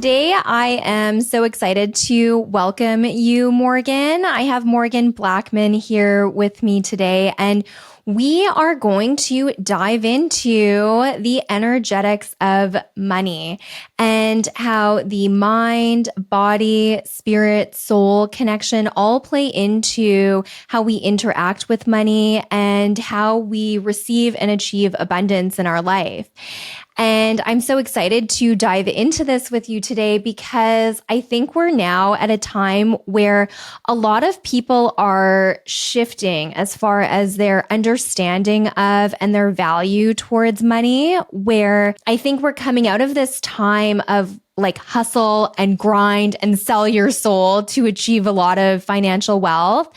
Today, I am so excited to welcome you, Morgan. I have Morgan Blackman here with me today, and we are going to dive into the energetics of money and how the mind, body, spirit, soul connection all play into how we interact with money and how we receive and achieve abundance in our life. And I'm so excited to dive into this with you today because I think we're now at a time where a lot of people are shifting as far as their understanding of and their value towards money, where I think we're coming out of this time of like hustle and grind and sell your soul to achieve a lot of financial wealth.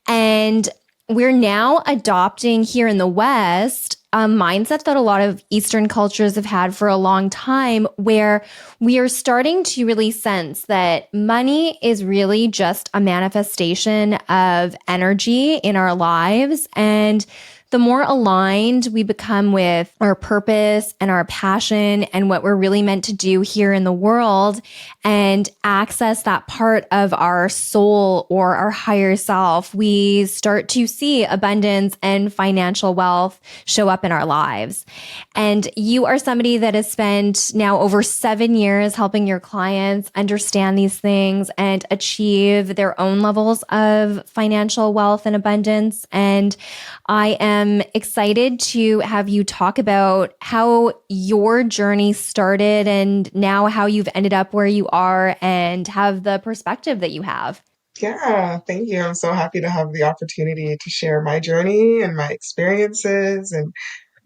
And we're now adopting here in the West a mindset that a lot of Eastern cultures have had for a long time, where we are starting to really sense that money is really just a manifestation of energy in our lives. And the more aligned we become with our purpose and our passion and what we're really meant to do here in the world and access that part of our soul or our higher self, we start to see abundance and financial wealth show up in our lives. And you are somebody that has spent now over 7 years helping your clients understand these things and achieve their own levels of financial wealth and abundance. And I am excited to have you talk about how your journey started and now how you've ended up where you are and have the perspective that you have. Yeah, thank you. I'm so happy to have the opportunity to share my journey and my experiences and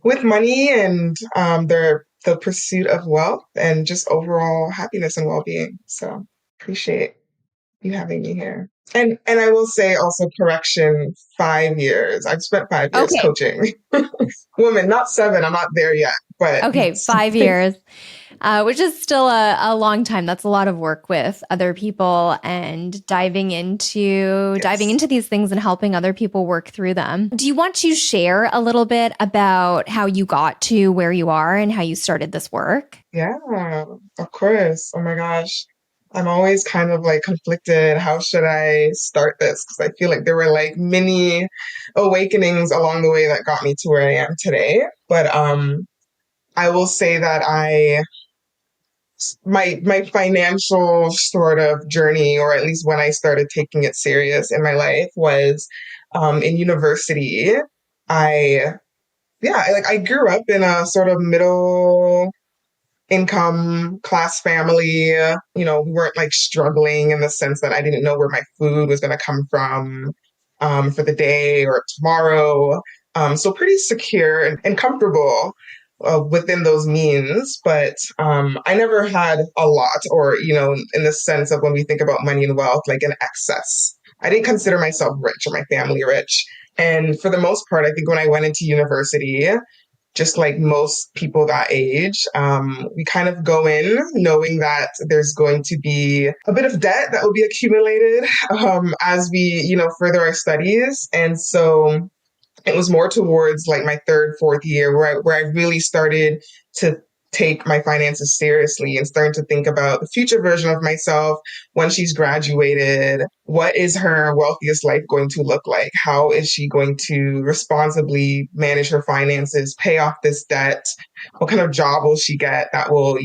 with money and the pursuit of wealth and just overall happiness and well-being. So appreciate you having me here. And I will say also correction, 5 years. I've spent 5 years Okay. coaching women, not 7. I'm not there yet, but Okay. 5 years, which is still a long time. That's a lot of work with other people and diving yes. into these things and helping other people work through them. Do you want to share a little bit about how you got to where you are and how you started this work? Yeah, of course. Oh my gosh. I'm always kind of like conflicted. How should I start this? Because I feel like there were like many awakenings along the way that got me to where I am today. But I will say that my financial sort of journey, or at least when I started taking it serious in my life, was in university. I I grew up in a sort of middle income class family. We weren't like struggling in the sense that I didn't know where my food was going to come from for the day or tomorrow. So pretty secure and comfortable within those means. But I never had a lot, or, in the sense of when we think about money and wealth, like an excess. I didn't consider myself rich or my family rich. And for the most part, I think when I went into university, just like most people that age, we kind of go in knowing that there's going to be a bit of debt that will be accumulated as we, further our studies. And so it was more towards like my third, fourth year where I really started to take my finances seriously and starting to think about the future version of myself when she's graduated. What is her wealthiest life going to look like? How is she going to responsibly manage her finances, pay off this debt? What kind of job will she get that will,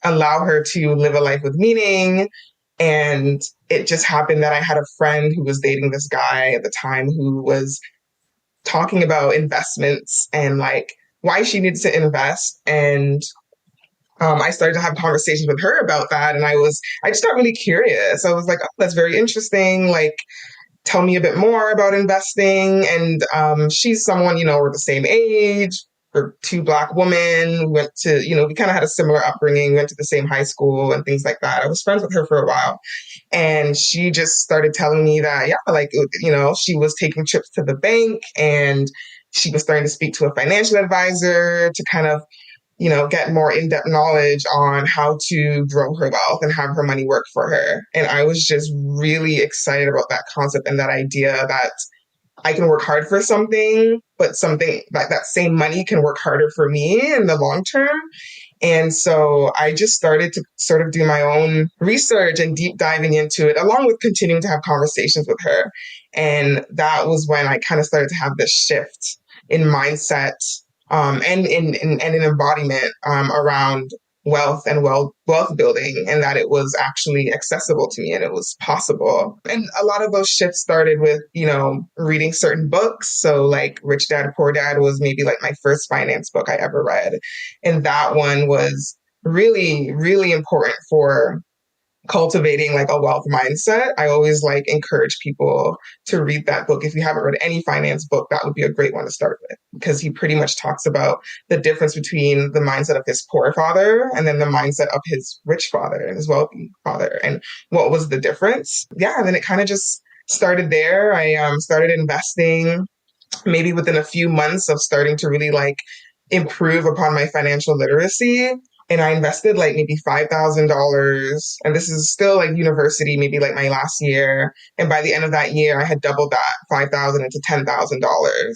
allow her to live a life with meaning? And it just happened that I had a friend who was dating this guy at the time who was talking about investments and like why she needs to invest. And I started to have conversations with her about that. And I just got really curious. I was like, oh, that's very interesting. Like, tell me a bit more about investing. And she's someone, we're the same age. We're two Black women. We went to, we kind of had a similar upbringing, went to the same high school and things like that. I was friends with her for a while. And she just started telling me that, yeah, like, she was taking trips to the bank and she was starting to speak to a financial advisor to kind of, get more in-depth knowledge on how to grow her wealth and have her money work for her. And I was just really excited about that concept and that idea that I can work hard for something, but something like that same money can work harder for me in the long term. And so I just started to sort of do my own research and deep diving into it, along with continuing to have conversations with her. And that was when I kind of started to have this shift in mindset, and in embodiment, around wealth and wealth building, and that it was actually accessible to me and it was possible. And a lot of those shifts started with, reading certain books. So like Rich Dad Poor Dad was maybe like my first finance book I ever read. And that one was really, really important for cultivating like a wealth mindset. I always like encourage people to read that book. If you haven't read any finance book, that would be a great one to start with, because he pretty much talks about the difference between the mindset of his poor father and then the mindset of his rich father and his wealthy father, and what was the difference. Yeah, and then it kind of just started there. I started investing maybe within a few months of starting to really like improve upon my financial literacy. And I invested like maybe $5,000. And this is still like university, maybe like my last year. And by the end of that year, I had doubled that 5,000 into $10,000.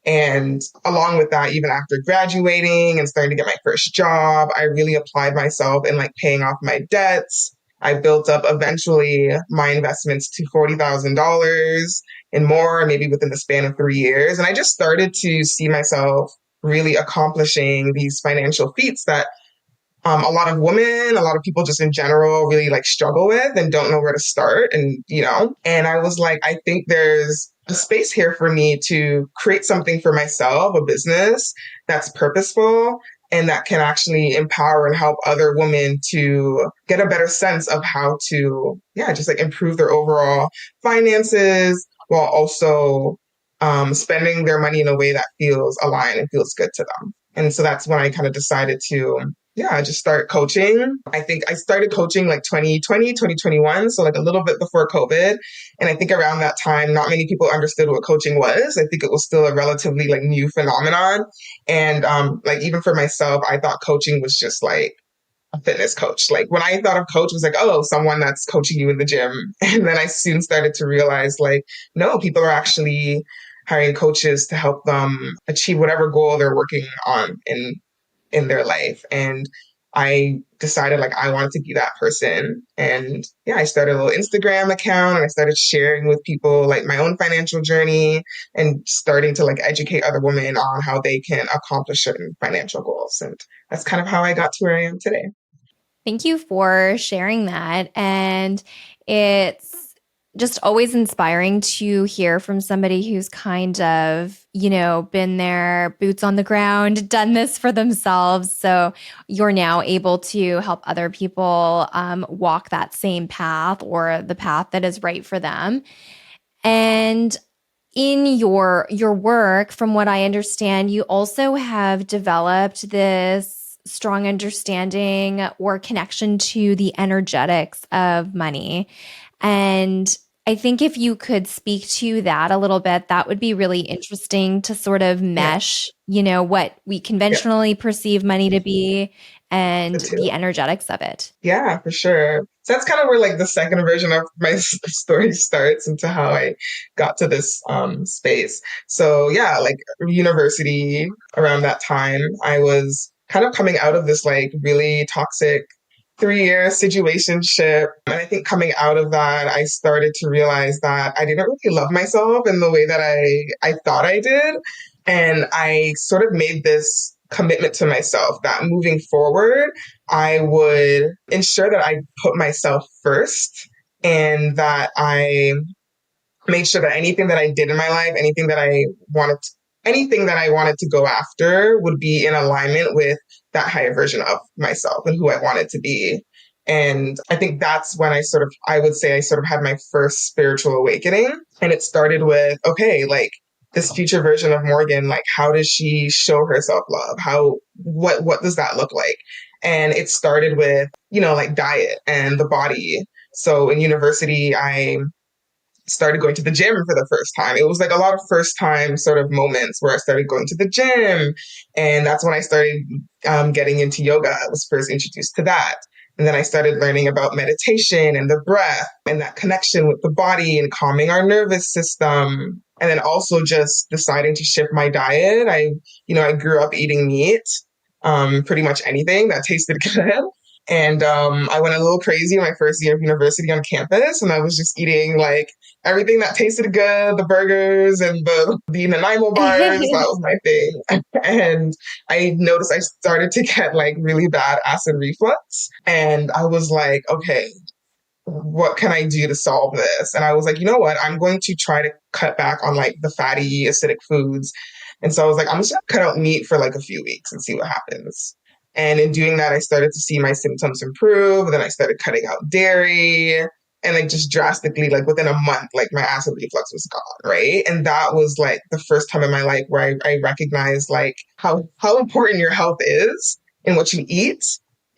And along with that, even after graduating and starting to get my first job, I really applied myself in like paying off my debts. I built up eventually my investments to $40,000 and more, maybe within the span of 3 years. And I just started to see myself really accomplishing these financial feats that a lot of women, a lot of people just in general really like struggle with and don't know where to start. And I was like, I think there's a space here for me to create something for myself, a business that's purposeful and that can actually empower and help other women to get a better sense of how to, yeah, just like improve their overall finances while also spending their money in a way that feels aligned and feels good to them. And so that's when I kind of decided to, yeah, just start coaching. I think I started coaching like 2020, 2021, so like a little bit before COVID. And I think around that time, not many people understood what coaching was. I think it was still a relatively like new phenomenon. And like even for myself, I thought coaching was just like a fitness coach. Like when I thought of coach, it was like, oh, someone that's coaching you in the gym. And then I soon started to realize like, no, people are actually hiring coaches to help them achieve whatever goal they're working on in their life. And I decided like I wanted to be that person. And yeah, I started a little Instagram account and I started sharing with people like my own financial journey and starting to like educate other women on how they can accomplish certain financial goals. And that's kind of how I got to where I am today. Thank you for sharing that. And it's just always inspiring to hear from somebody who's kind of, been there, boots on the ground, done this for themselves. So you're now able to help other people walk that same path or the path that is right for them. And in your work, from what I understand, you also have developed this strong understanding or connection to the energetics of money. And I think if you could speak to that a little bit, that would be really interesting to sort of Yeah, mesh, what we yeah, conventionally perceive money to be and the the two. energetics of it. Yeah, for sure. So that's kind of where like the second version of my story starts into how I got to this space. So yeah, like university around that time, I was kind of coming out of this like really toxic 3 year situationship. And I think coming out of that, I started to realize that I didn't really love myself in the way that I thought I did. And I sort of made this commitment to myself that moving forward, I would ensure that I put myself first and that I made sure that anything that I did in my life, anything that I wanted to go after would be in alignment with that higher version of myself and who I wanted to be. And I think that's when I would say I sort of had my first spiritual awakening. And it started with, okay, like this future version of Morgan, like how does she show herself love? What does that look like? And it started with, like diet and the body. So in university, I started going to the gym for the first time. It was like a lot of first time sort of moments where I started going to the gym. And that's when I started getting into yoga. I was first introduced to that. And then I started learning about meditation and the breath and that connection with the body and calming our nervous system. And then also just deciding to shift my diet. I grew up eating meat. pretty much anything that tasted good. And I went a little crazy my first year of university on campus, and I was just eating like everything that tasted good, the burgers and the Nanaimo bars. That was my thing. And I noticed I started to get like really bad acid reflux, and I was like, okay, what can I do to solve this? And I was like, you know what? I'm going to try to cut back on like the fatty, acidic foods. And so I was like, I'm just going to cut out meat for like a few weeks and see what happens. And in doing that, I started to see my symptoms improve. Then I started cutting out dairy and like just drastically, like within a month, like my acid reflux was gone. Right. And that was like the first time in my life where I recognized like how important your health is in what you eat,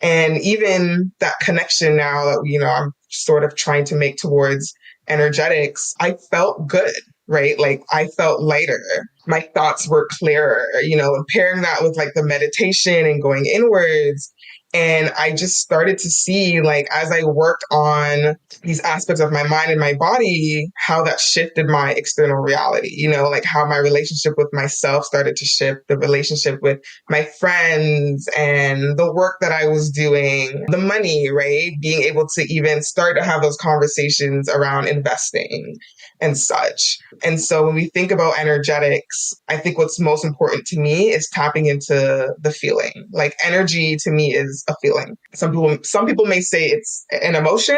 and even that connection now that, I'm sort of trying to make towards energetics, I felt good, right? Like I felt lighter. My thoughts were clearer, and pairing that with like the meditation and going inwards. And I just started to see, like, as I worked on these aspects of my mind and my body, how that shifted my external reality, like how my relationship with myself started to shift, the relationship with my friends and the work that I was doing, the money, right? Being able to even start to have those conversations around investing and such. And so when we think about energetics, I think what's most important to me is tapping into the feeling. Like energy to me is a feeling. Some people may say it's an emotion,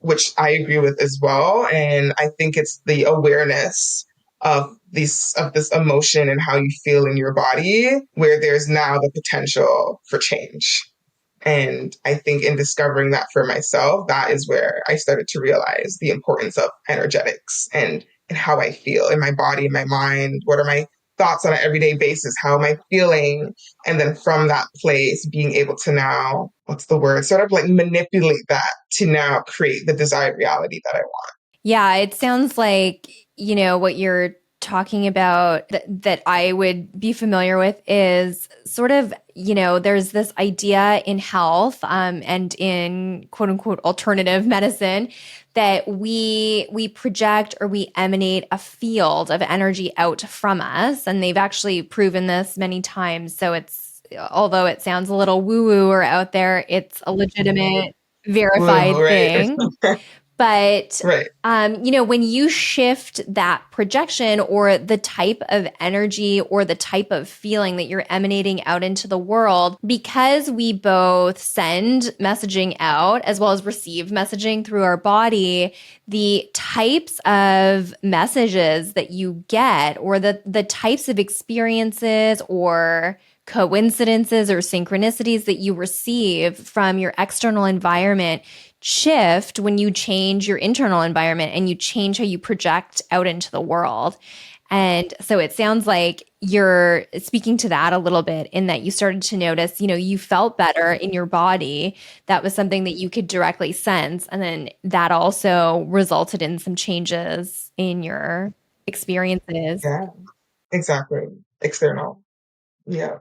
which I agree with as well. And I think it's the awareness of this emotion and how you feel in your body, where there's now the potential for change. And I think in discovering that for myself, that is where I started to realize the importance of energetics and how I feel in my body, in my mind. What are my thoughts on an everyday basis? How am I feeling? And then from that place, being able to now, what's the word? Sort of like manipulate that to now create the desired reality that I want. Yeah, it sounds like, what you're talking about that I would be familiar with is sort of, there's this idea in health and in quote unquote alternative medicine that we project or we emanate a field of energy out from us. And they've actually proven this many times. So although it sounds a little woo-woo or out there, it's a legitimate Woo, verified right. thing. But, Right. when you shift that projection or the type of energy or the type of feeling that you're emanating out into the world, because we both send messaging out as well as receive messaging through our body, the types of messages that you get or the types of experiences or coincidences or synchronicities that you receive from your external environment shift when you change your internal environment and you change how you project out into the world. And so it sounds like you're speaking to that a little bit in that you started to notice, you felt better in your body. That was something that you could directly sense. And then that also resulted in some changes in your experiences. Yeah, exactly. External. Yeah.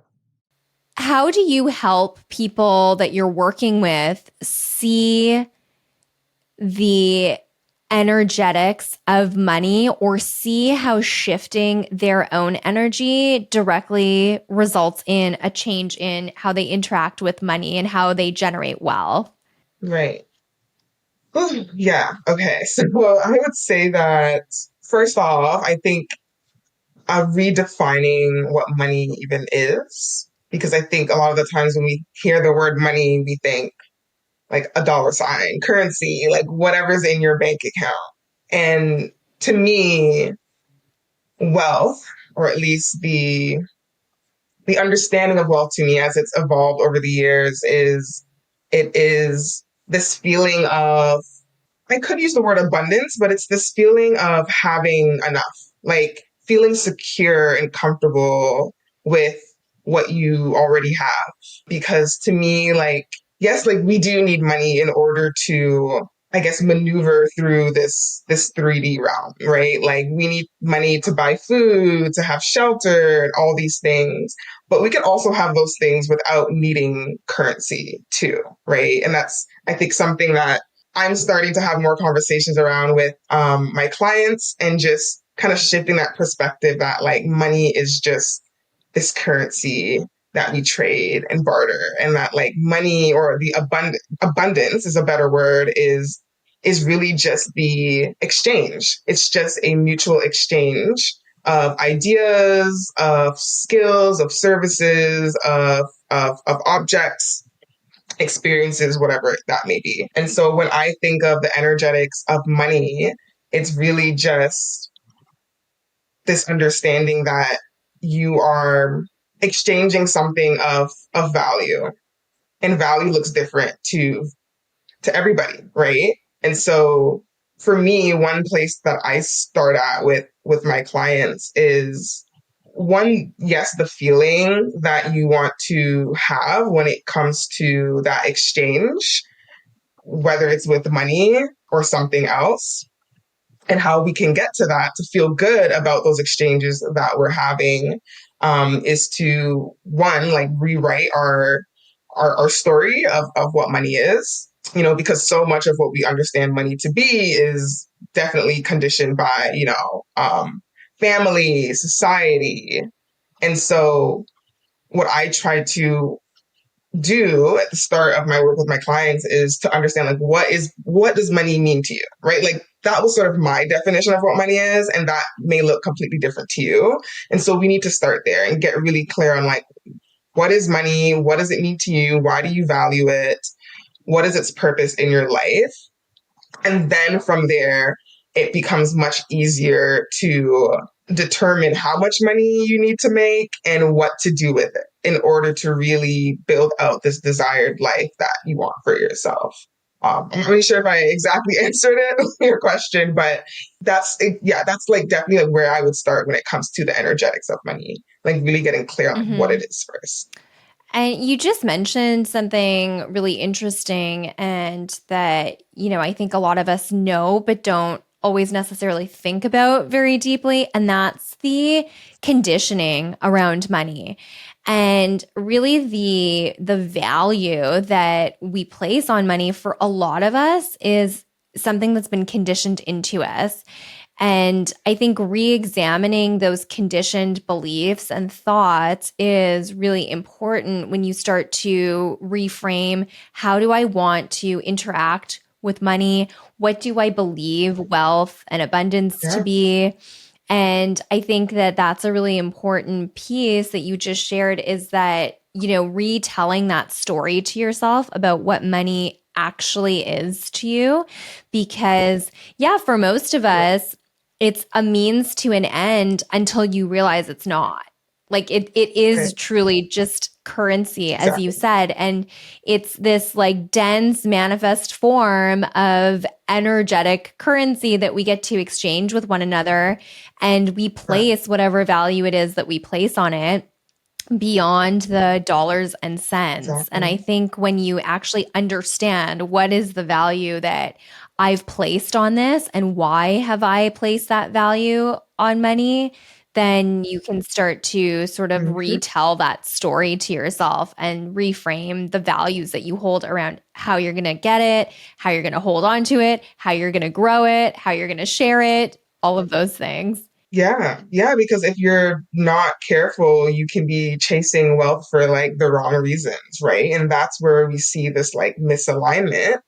How do you help people that you're working with see the energetics of money or see how shifting their own energy directly results in a change in how they interact with money and how they generate wealth? Right. Yeah. Okay. So, well, I would say that first off, I think redefining what money even is, because I think a lot of the times when we hear the word money, we think like a dollar sign, currency, like whatever's in your bank account. And to me, wealth, or at least the understanding of wealth to me as it's evolved over the years, is it is this feeling of, I could use the word abundance, but it's this feeling of having enough, like feeling secure and comfortable with what you already have. Because to me, like, yes, like we do need money in order to, I guess, maneuver through this 3D realm, right? Like we need money to buy food, to have shelter, and all these things. But we can also have those things without needing currency too, right? And that's, I think, something that I'm starting to have more conversations around with my clients, and just kind of shifting that perspective that like money is just this currency that we trade and barter, and that like money or the abundance is a better word, is really just the exchange. It's just a mutual exchange of ideas, of skills, of services, of objects, experiences, whatever that may be. And so when I think of the energetics of money, it's really just this understanding that you are exchanging something of value, and value looks different to everybody, right? And so for me, one place that I start at with my clients is one, yes, the feeling that you want to have when it comes to that exchange, whether it's with money or something else, and how we can get to that to feel good about those exchanges that we're having, is to one, like rewrite our story of what money is, because so much of what we understand money to be is definitely conditioned by, family, society. And so what I try to do at the start of my work with my clients is to understand, like, what does money mean to you, right? Like that was sort of my definition of what money is, and that may look completely different to you. And so we need to start there and get really clear on, like, what is money? What does it mean to you? Why do you value it? What is its purpose in your life? And then from there, it becomes much easier to determine how much money you need to make and what to do with it in order to really build out this desired life that you want for yourself. I'm not really sure if I exactly answered it, your question, but that's like definitely like where I would start when it comes to the energetics of money, like really getting clear on like what Mm-hmm. it is first. And you just mentioned something really interesting, and that, I think a lot of us know, but don't always necessarily think about very deeply. And that's the conditioning around money. And really the value that we place on money for a lot of us is something that's been conditioned into us. And I think re-examining those conditioned beliefs and thoughts is really important when you start to reframe, how do I want to interact with money? What do I believe wealth and abundance to Yeah, be? And I think that that's a really important piece that you just shared, is that, retelling that story to yourself about what money actually is to you. Because, yeah, for most of yeah, us, it's a means to an end until you realize it's not. Like it is right, truly just currency, as you exactly. said. And it's this like dense manifest form of energetic currency that we get to exchange with one another. And we Right, place whatever value it is that we place on it beyond the dollars and cents. And I exactly. think when you actually understand what is the value that I've placed on this and why have I placed that value on money, then you can start to sort of Hmm. retell that story to yourself and reframe the values that you hold around how you're going to get it, how you're going to hold on to it, how you're going to grow it, how you're going to share it, all of those things. Yeah, yeah, because if you're not careful, you can be chasing wealth for like the wrong reasons, right? And that's where we see this like misalignment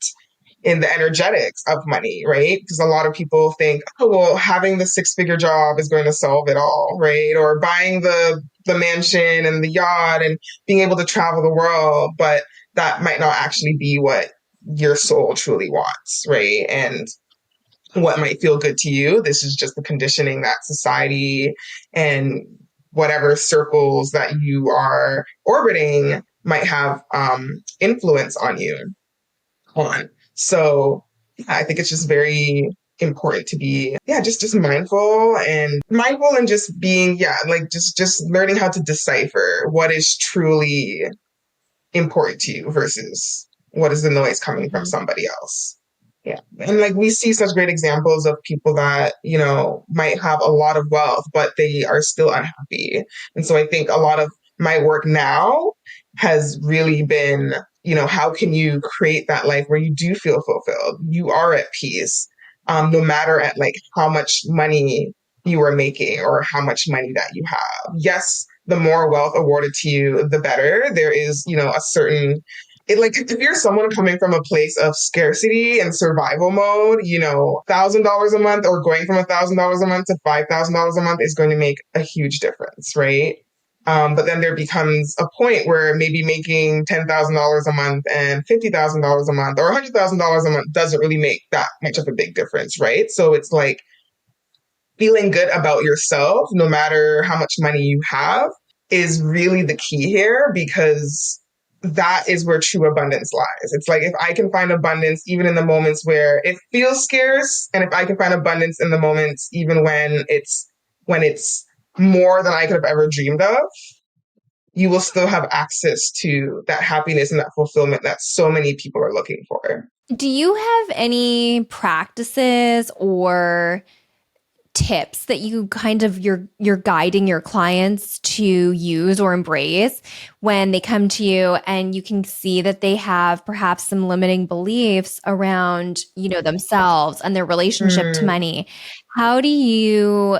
in the energetics of money, right? Because a lot of people think, oh, well, having the six-figure job is going to solve it all, right? Or buying the mansion and the yacht and being able to travel the world, but that might not actually be what your soul truly wants, right? And what might feel good to you. This is just the conditioning that society and whatever circles that you are orbiting might have influence on you on. So yeah, I think it's just very important to be, yeah, just mindful and just being, yeah, like just learning how to decipher what is truly important to you versus what is the noise coming from Mhm. somebody else. Yeah. And like we see such great examples of people that, might have a lot of wealth, but they are still unhappy. And so I think a lot of my work now has really been, how can you create that life where you do feel fulfilled? You are at peace, no matter at like how much money you are making or how much money that you have. Yes, the more wealth awarded to you, the better. There is, a certain it like if you're someone coming from a place of scarcity and survival mode, $1,000 a month or going from $1,000 a month to $5,000 a month is going to make a huge difference, right? But then there becomes a point where maybe making $10,000 a month and $50,000 a month or $100,000 a month doesn't really make that much of a big difference, right? So it's like feeling good about yourself, no matter how much money you have, is really the key here because that is where true abundance lies. It's like if I can find abundance even in the moments where it feels scarce, and if I can find abundance in the moments even when it's more than I could have ever dreamed of, you will still have access to that happiness and that fulfillment that so many people are looking for. Do you have any practices or tips that you kind of you're guiding your clients to use or embrace when they come to you and you can see that they have perhaps some limiting beliefs around, themselves and their relationship to Mm, money? How do you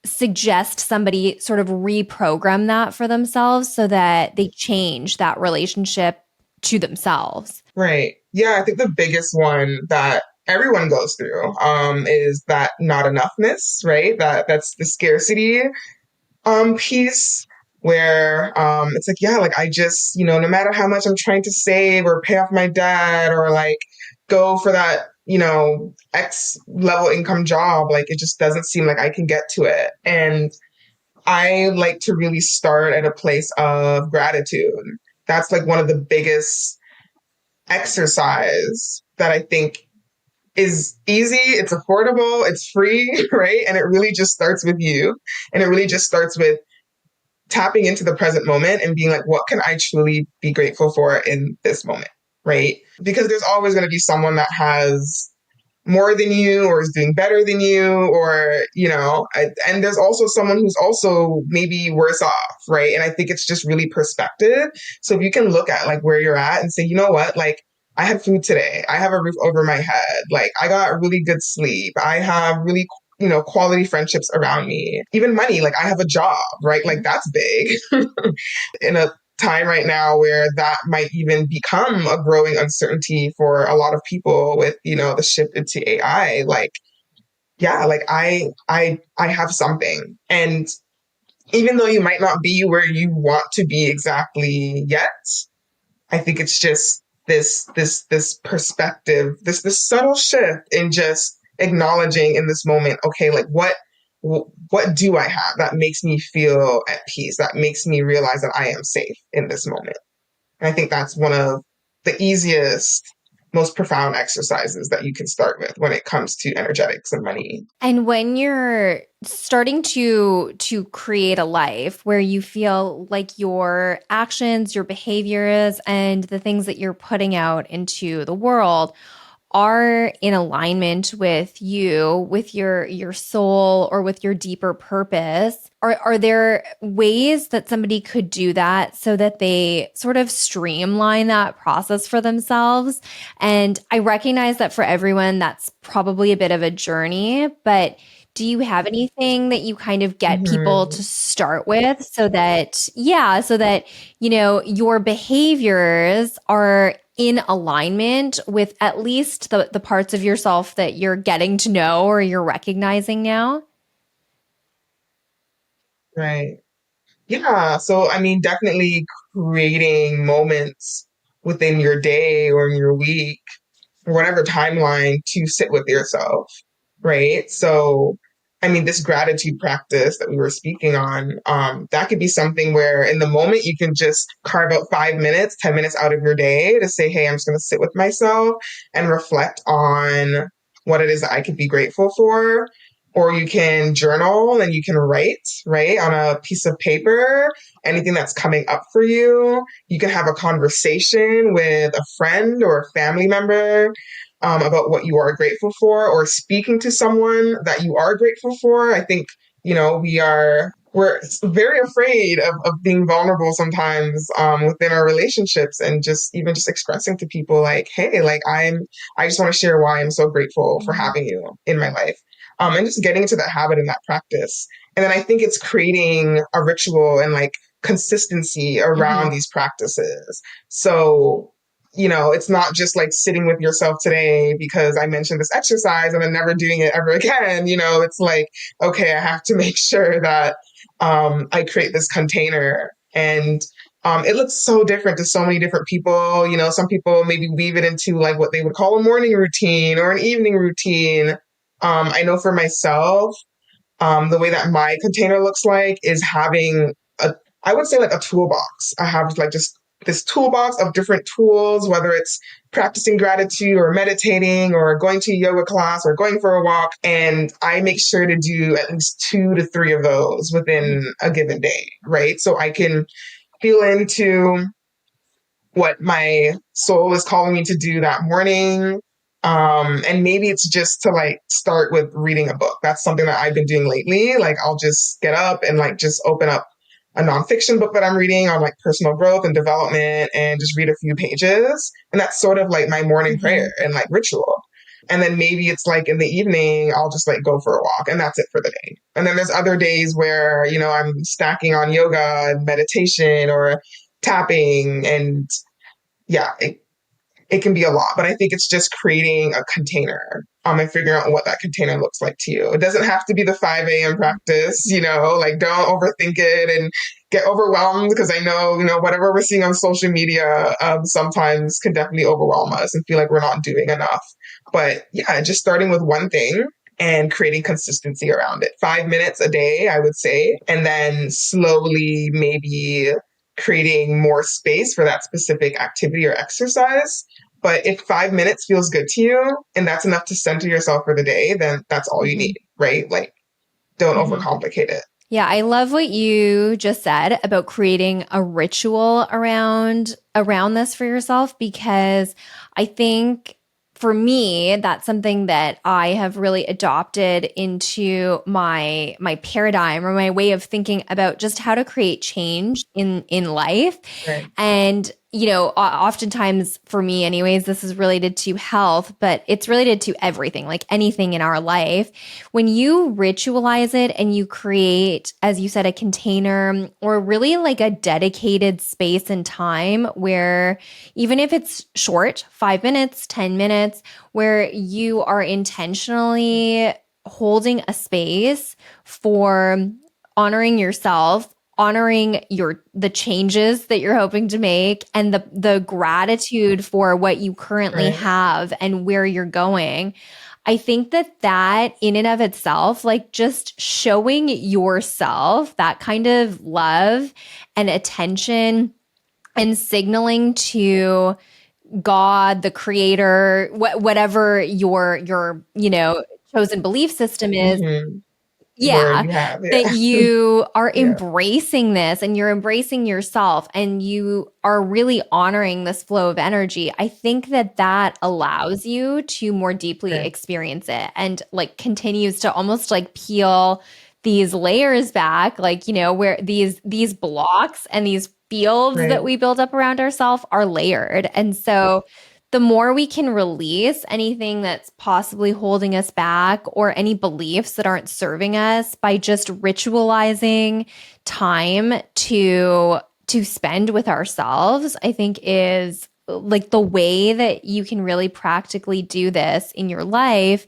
suggest somebody sort of reprogram that for themselves so that they change that relationship to themselves? right. Yeah, I think the biggest one that everyone goes through is that not enoughness, right? That's the scarcity piece where it's like, yeah, like I just, no matter how much I'm trying to save or pay off my debt or like go for that, X level income job, like it just doesn't seem like I can get to it. And I like to really start at a place of gratitude. That's like one of the biggest exercise that I think is easy, it's affordable, it's free, right? And it really just starts with you. And it really just starts with tapping into the present moment and being like, what can I truly be grateful for in this moment, right? Because there's always going to be someone that has more than you or is doing better than you or and there's also someone who's also maybe worse off, right? And I think it's just really perspective. So if you can look at like where you're at and say, you know what, like I had food today, I have a roof over my head, like I got really good sleep, I have really quality friendships around me, even money, like I have a job, right? Like that's big in a time right now where that might even become a growing uncertainty for a lot of people with, the shift into AI. Like, yeah, like I have something. And even though you might not be where you want to be exactly yet, I think it's just this perspective, this subtle shift in just acknowledging in this moment, okay, like what do I have that makes me feel at peace, that makes me realize that I am safe in this moment. And I think that's one of the easiest, most profound exercises that you can start with when it comes to energetics and money. And when you're starting to create a life where you feel like your actions, your behaviors, and the things that you're putting out into the world are in alignment with you, with your soul, or with your deeper purpose, are there ways that somebody could do that so that they sort of streamline that process for themselves? And I recognize that for everyone, that's probably a bit of a journey, but do you have anything that you kind of get people Mm-hmm. to start with so that, yeah, so that, your behaviors are in alignment with at least the parts of yourself that you're getting to know or you're recognizing now? Right. Yeah. So, I mean, definitely creating moments within your day or in your week or whatever timeline to sit with yourself, right? So, I mean, this gratitude practice that we were speaking on, that could be something where in the moment you can just carve out 5 minutes, 10 minutes out of your day to say, hey, I'm just going to sit with myself and reflect on what it is that I could be grateful for. Or you can journal and you can write, right, on a piece of paper, anything that's coming up for you. You can have a conversation with a friend or a family member about what you are grateful for or speaking to someone that you are grateful for. I think, we're very afraid of being vulnerable sometimes within our relationships and just even just expressing to people like, hey, like I just want to share why I'm so grateful for Mhm. having you in my life. And just getting into that habit and that practice. And then I think it's creating a ritual and like consistency around Mm-hmm. these practices. So, it's not just like sitting with yourself today because I mentioned this exercise and then never doing it ever again. It's like, okay, I have to make sure that I create this container. And it looks so different to so many different people. Some people maybe weave it into like what they would call a morning routine or an evening routine. I know for myself, the way that my container looks like is having I would say like a toolbox. I have like just this toolbox of different tools, whether it's practicing gratitude or meditating or going to a yoga class or going for a walk. And I make sure to do at least 2 to 3 of those within a given day, right? So I can feel into what my soul is calling me to do that morning. And maybe it's just to like start with reading a book. That's something that I've been doing lately. Like I'll just get up and like just open up a nonfiction book that I'm reading on like personal growth and development and just read a few pages. And that's sort of like my morning prayer Mm-hmm. and like ritual. And then maybe it's like in the evening, I'll just like go for a walk and that's it for the day. And then there's other days where, I'm stacking on yoga and meditation or tapping and yeah, it can be a lot, but I think it's just creating a container and figuring out what that container looks like to you. It doesn't have to be the 5 a.m. practice, like don't overthink it and get overwhelmed because I know, whatever we're seeing on social media sometimes can definitely overwhelm us and feel like we're not doing enough. But yeah, just starting with one thing and creating consistency around it. 5 minutes a day, I would say, and then slowly maybe creating more space for that specific activity or exercise. But if 5 minutes feels good to you and that's enough to center yourself for the day, then that's all you Mm-hmm. need, right? Like, don't Mm-hmm. overcomplicate it. Yeah, I love what you just said about creating a ritual around this for yourself because I think for me that's something that I have really adopted into my paradigm or my way of thinking about just how to create change in life. Right. And oftentimes for me anyways, this is related to health, but it's related to everything, like anything in our life. When you ritualize it and you create, as you said, a container or really like a dedicated space and time where even if it's short, 5 minutes, 10 minutes, where you are intentionally holding a space for honoring yourself, honoring the changes that you're hoping to make and the gratitude for what you currently Right. have and where you're going. I think that in and of itself, like just showing yourself that kind of love and attention and signaling to God, the creator, whatever your chosen belief system is, Mm-hmm. Word yeah, you have. that Yeah. you are Yeah. embracing this and you're embracing yourself and you are really honoring this flow of energy. I think that allows you to more deeply Right. experience it and like continues to almost like peel these layers back, like, where these blocks and these fields that Right. we build up around ourselves are layered. And so the more we can release anything that's possibly holding us back or any beliefs that aren't serving us by just ritualizing time to spend with ourselves, I think is like the way that you can really practically do this in your life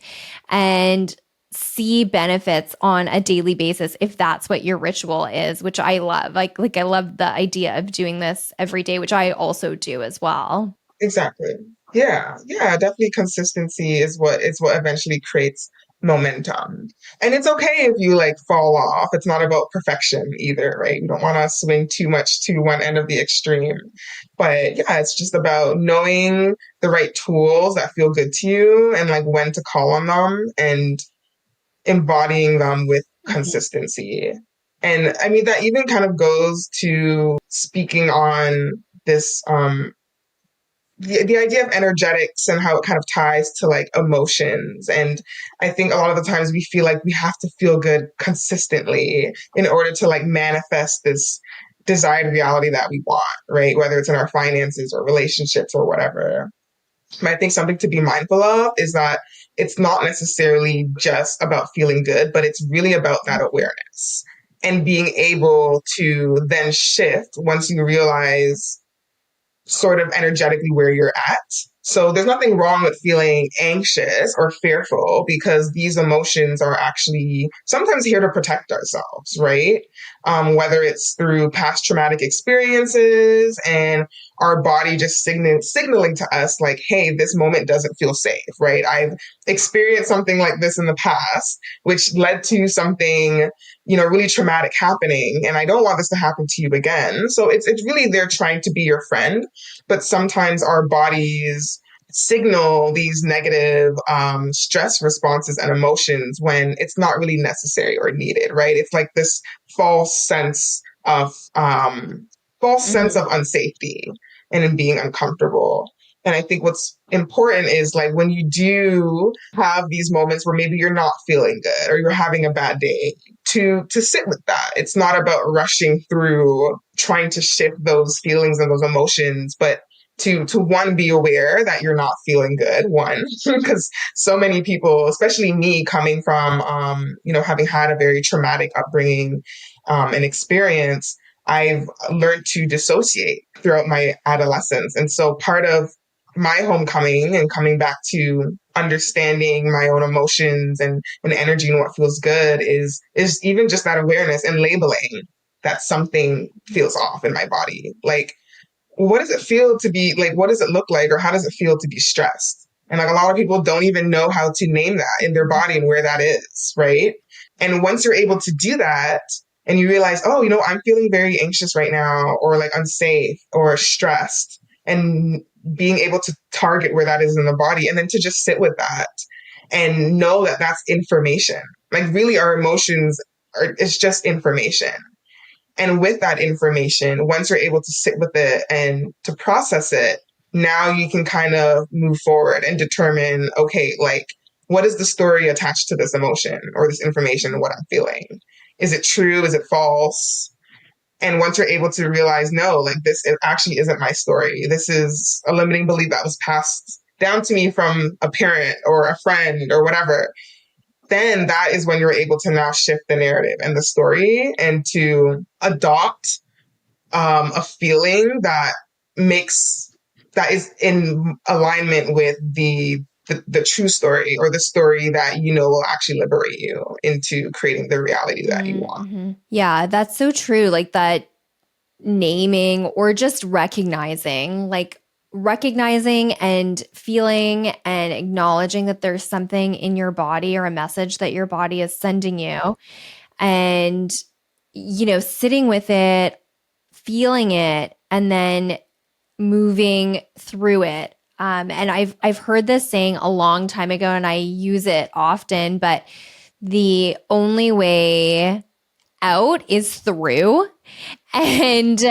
and see benefits on a daily basis if that's what your ritual is, which I love. Like I love the idea of doing this every day, which I also do as well. Exactly. Yeah. Yeah. Definitely consistency is what eventually creates momentum. And it's okay if you like fall off. It's not about perfection either, right? You don't want to swing too much to one end of the extreme. But yeah, it's just about knowing the right tools that feel good to you and like when to call on them and embodying them with Mhm. consistency. And I mean, that even kind of goes to speaking on this the idea of energetics and how it kind of ties to like emotions. And I think a lot of the times we feel like we have to feel good consistently in order to like manifest this desired reality that we want, right? Whether it's in our finances or relationships or whatever. But I think something to be mindful of is that it's not necessarily just about feeling good, but it's really about that awareness and being able to then shift once you realize sort of energetically where you're at. So there's nothing wrong with feeling anxious or fearful because these emotions are actually sometimes here to protect ourselves, right? Whether it's through past traumatic experiences and our body just signaling to us like, hey, this moment doesn't feel safe, right? I've experienced something like this in the past, which led to something, really traumatic happening. And I don't want this to happen to you again. So it's really they're trying to be your friend, but sometimes our bodies signal these negative stress responses and emotions when it's not really necessary or needed, right? It's like this false sense of false sense Mm-hmm. of unsafety and in being uncomfortable. And I think what's important is like when you do have these moments where maybe you're not feeling good or you're having a bad day, to sit with that. It's not about rushing through trying to shift those feelings and those emotions, but to one be aware that you're not feeling good, one, because so many people, especially me coming from having had a very traumatic upbringing and experience, I've learned to dissociate throughout my adolescence. And so part of my homecoming and coming back to understanding my own emotions and energy and what feels good is even just that awareness and labeling that something feels off in my body. Like, what does it feel to be like, what does it look like or how does it feel to be stressed? And like a lot of people don't even know how to name that in their body and where that is, right? And once you're able to do that and you realize, oh, I'm feeling very anxious right now or like unsafe or stressed, and being able to target where that is in the body and then to just sit with that and know that that's information. Like really our emotions it's just information. And with that information, once you're able to sit with it and to process it, now you can kind of move forward and determine, okay, like, what is the story attached to this emotion or this information, what I'm feeling? Is it true? Is it false? And once you're able to realize, no, like this it actually isn't my story. This is a limiting belief that was passed down to me from a parent or a friend or whatever, then that is when you're able to now shift the narrative and the story and to adopt a feeling that is in alignment with the true story or the story that will actually liberate you into creating the reality that you want. Mm-hmm. Yeah, that's so true. Like that naming or just recognizing and feeling and acknowledging that there's something in your body or a message that your body is sending you, and sitting with it, feeling it, and then moving through it. And I've heard this saying a long time ago and I use it often, but the only way out is through. And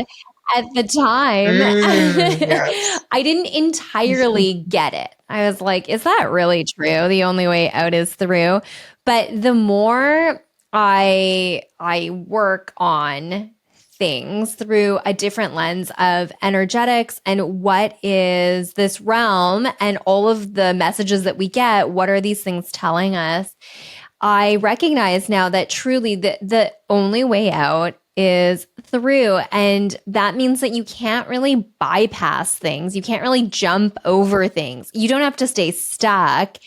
at the time, Yes. I didn't entirely get it. I was like, is that really true? The only way out is through. But the more I work on things through a different lens of energetics and what is this realm and all of the messages that we get, what are these things telling us? I recognize now that truly the only way out is through. And that means that you can't really bypass things. You can't really jump over things. You don't have to stay stuck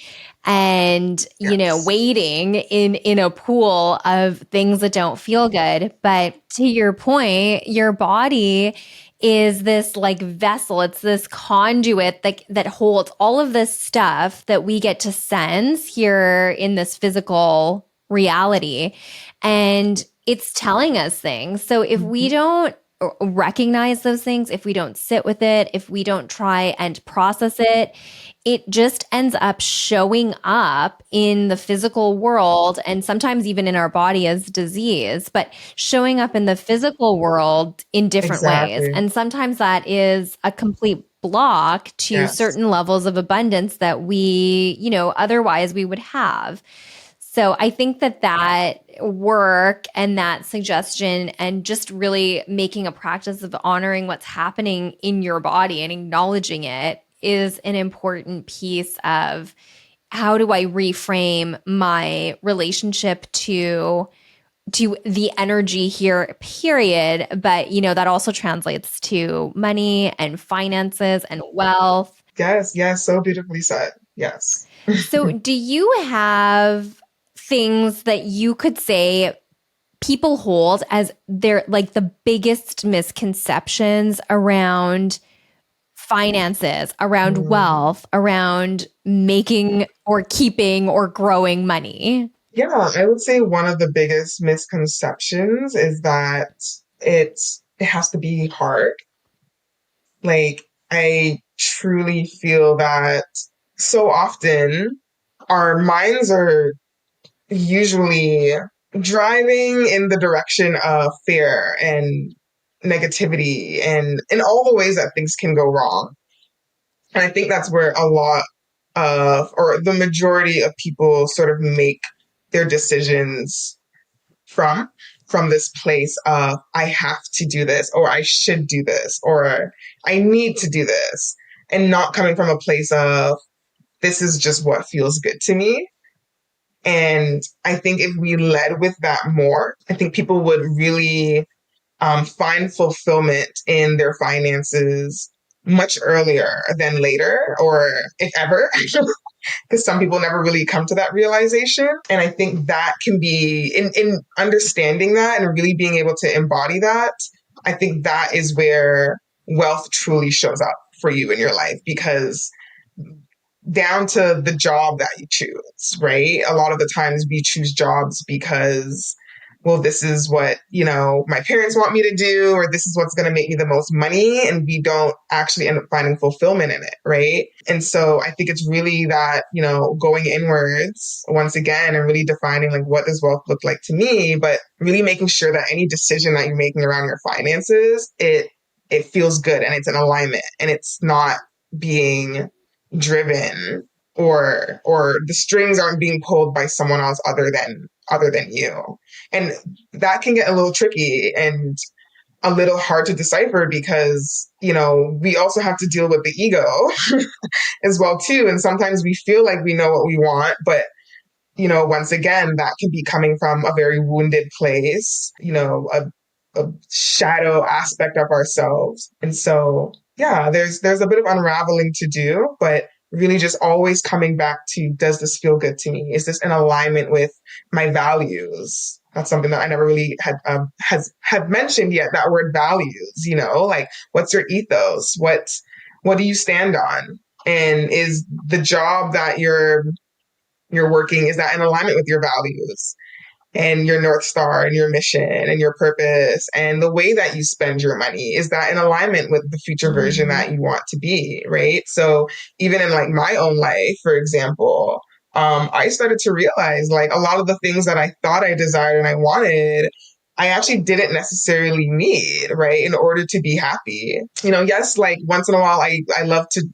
and, Yes. waiting in a pool of things that don't feel good. But to your point, your body is this like vessel. It's this conduit that holds all of this stuff that we get to sense here in this physical reality. And it's telling us things. So if we Mhm. don't recognize those things, if we don't sit with it, if we don't try and process it, it just ends up showing up in the physical world and sometimes even in our body as disease, but showing up in the physical world in different ways. Exactly. And sometimes that is a complete block to Yes. certain levels of abundance that we, otherwise we would have. So I think that work and that suggestion and just really making a practice of honoring what's happening in your body and acknowledging it is an important piece of how do I reframe my relationship to the energy here, period. But, that also translates to money and finances and wealth. Yes, yes, so beautifully said. Yes. So, do you have things that you could say people hold as their like the biggest misconceptions around finances, around Mm. wealth, around making or keeping or growing money? Yeah, I would say one of the biggest misconceptions is that it has to be hard. Like, I truly feel that so often our minds are usually driving in the direction of fear and negativity and in all the ways that things can go wrong. And I think that's where a lot of, or the majority of people sort of make their decisions from, from this place of, I have to do this, or I should do this, or I need to do this, and not coming from a place of, this is just what feels good to me. And I think if we led with that more, I think people would really find fulfillment in their finances much earlier than later, or if ever, because some people never really come to that realization. And I think that can be, in understanding that and really being able to embody that, I think that is where wealth truly shows up for you in your life, because down to the job that you choose, right? A lot of the times we choose jobs because, well, this is what, my parents want me to do, or this is what's going to make me the most money. And we don't actually end up finding fulfillment in it, right? And so I think it's really that, going inwards once again and really defining like, what does wealth look like to me? But really making sure that any decision that you're making around your finances, it feels good and it's in alignment and it's not being driven, or the strings aren't being pulled by someone else other than you. And that can get a little tricky and a little hard to decipher because, we also have to deal with the ego as well too. And sometimes we feel like we know what we want, but once again, that can be coming from a very wounded place, a shadow aspect of ourselves. And so, yeah, there's a bit of unraveling to do, but really just always coming back to, does this feel good to me? Is this in alignment with my values? That's something that I never really had mentioned yet. That word values, like what's your ethos? What do you stand on? And is the job that you're working, is that in alignment with your values and your North Star and your mission and your purpose and the way that you spend your money? Is that in alignment with the future version Mm-hmm. that you want to be, right? So even in like my own life, for example, I started to realize like a lot of the things that I thought I desired and I wanted, I actually didn't necessarily need, right, in order to be happy. Yes, like once in a while, I love to,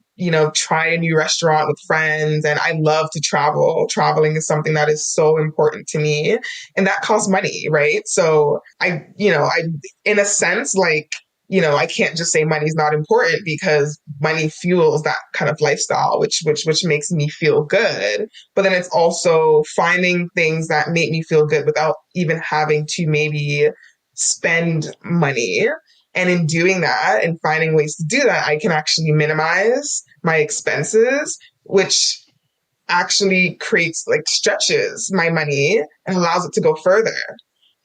try a new restaurant with friends, and I love to travel. Traveling is something that is so important to me, and that costs money, right? So in a sense, like, I can't just say money's not important because money fuels that kind of lifestyle, which makes me feel good. But then it's also finding things that make me feel good without even having to maybe spend money. And in doing that and finding ways to do that, I can actually minimize my expenses, which actually creates like stretches my money and allows it to go further.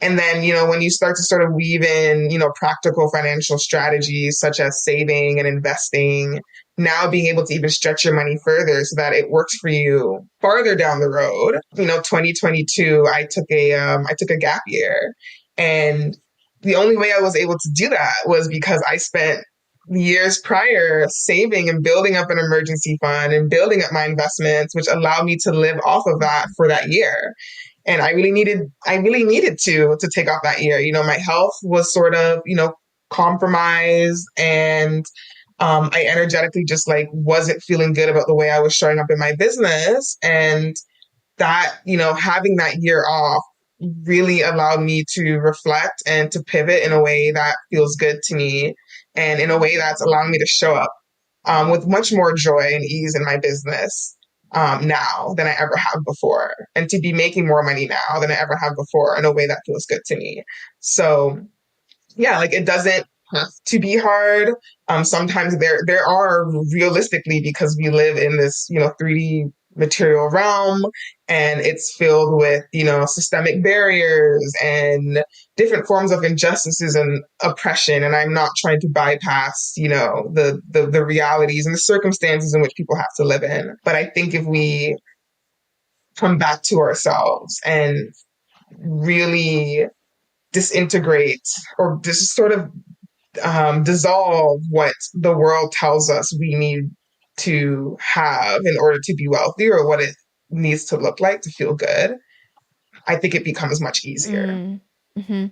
And then, when you start to sort of weave in, practical financial strategies such as saving and investing, now being able to even stretch your money further so that it works for you farther down the road. 2022, I took a gap year, and the only way I was able to do that was because I spent years prior saving and building up an emergency fund and building up my investments, which allowed me to live off of that for that year. And I really needed to take off that year. My health was sort of, compromised, and I energetically just like wasn't feeling good about the way I was showing up in my business. And that, having that year off really allowed me to reflect and to pivot in a way that feels good to me and in a way that's allowing me to show up with much more joy and ease in my business now than I ever have before, and to be making more money now than I ever have before in a way that feels good to me. So yeah, like it doesn't have to be hard. Sometimes there are realistically, because we live in this, 3D material realm, and it's filled with, systemic barriers and different forms of injustices and oppression. And I'm not trying to bypass, the realities and the circumstances in which people have to live in. But I think if we come back to ourselves and really disintegrate or just sort of dissolve what the world tells us we need to have in order to be wealthy, or what it needs to look like to feel good, I think it becomes much easier. Mm-hmm.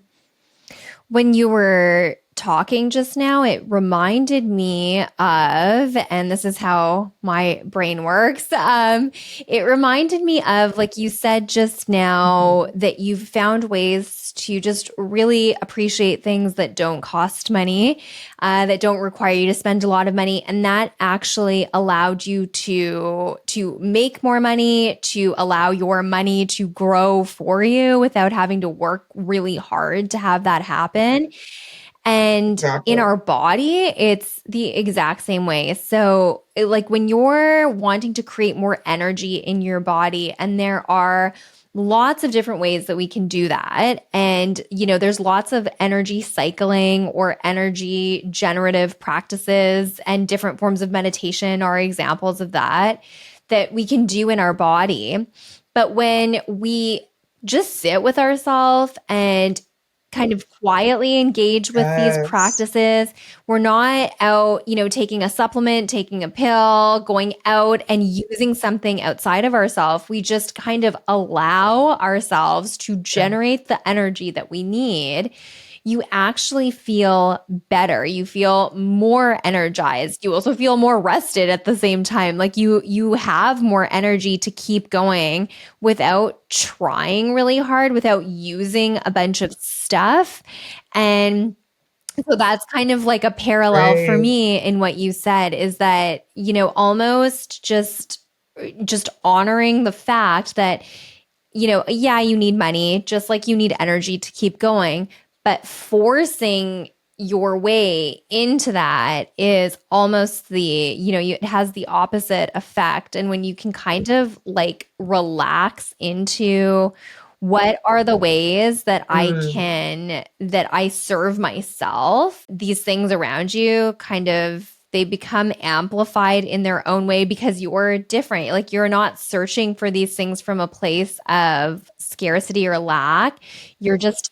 When you were talking just now, it reminded me of, and this is how my brain works. It reminded me of, like you said just now, Mhm. that you've found ways to just really appreciate things that don't cost money, that don't require you to spend a lot of money, and that actually allowed you to make more money, to allow your money to grow for you without having to work really hard to have that happen. And in Exactly. our body, it's the exact same way. So, like when you're wanting to create more energy in your body, and there are lots of different ways that we can do that. And, there's lots of energy cycling or energy generative practices, and different forms of meditation are examples of that we can do in our body. But when we just sit with ourselves and kind of quietly engage with these Yes. practices. We're not out, taking a supplement, taking a pill, going out and using something outside of ourselves. We just kind of allow ourselves to Yeah. generate the energy that we need. You actually feel better. You feel more energized. You also feel more rested at the same time. Like you have more energy to keep going without trying really hard, without using a bunch of stuff. And so that's kind of like a parallel for Right. me in what you said, is that, almost just honoring the fact that, yeah, you need money, just like you need energy to keep going, but forcing your way into that is almost it has the opposite effect. And when you can kind of like relax into what are the ways Mm. that I serve myself, these things around you kind of they become amplified in their own way because you're different. Like you're not searching for these things from a place of scarcity or lack. You're just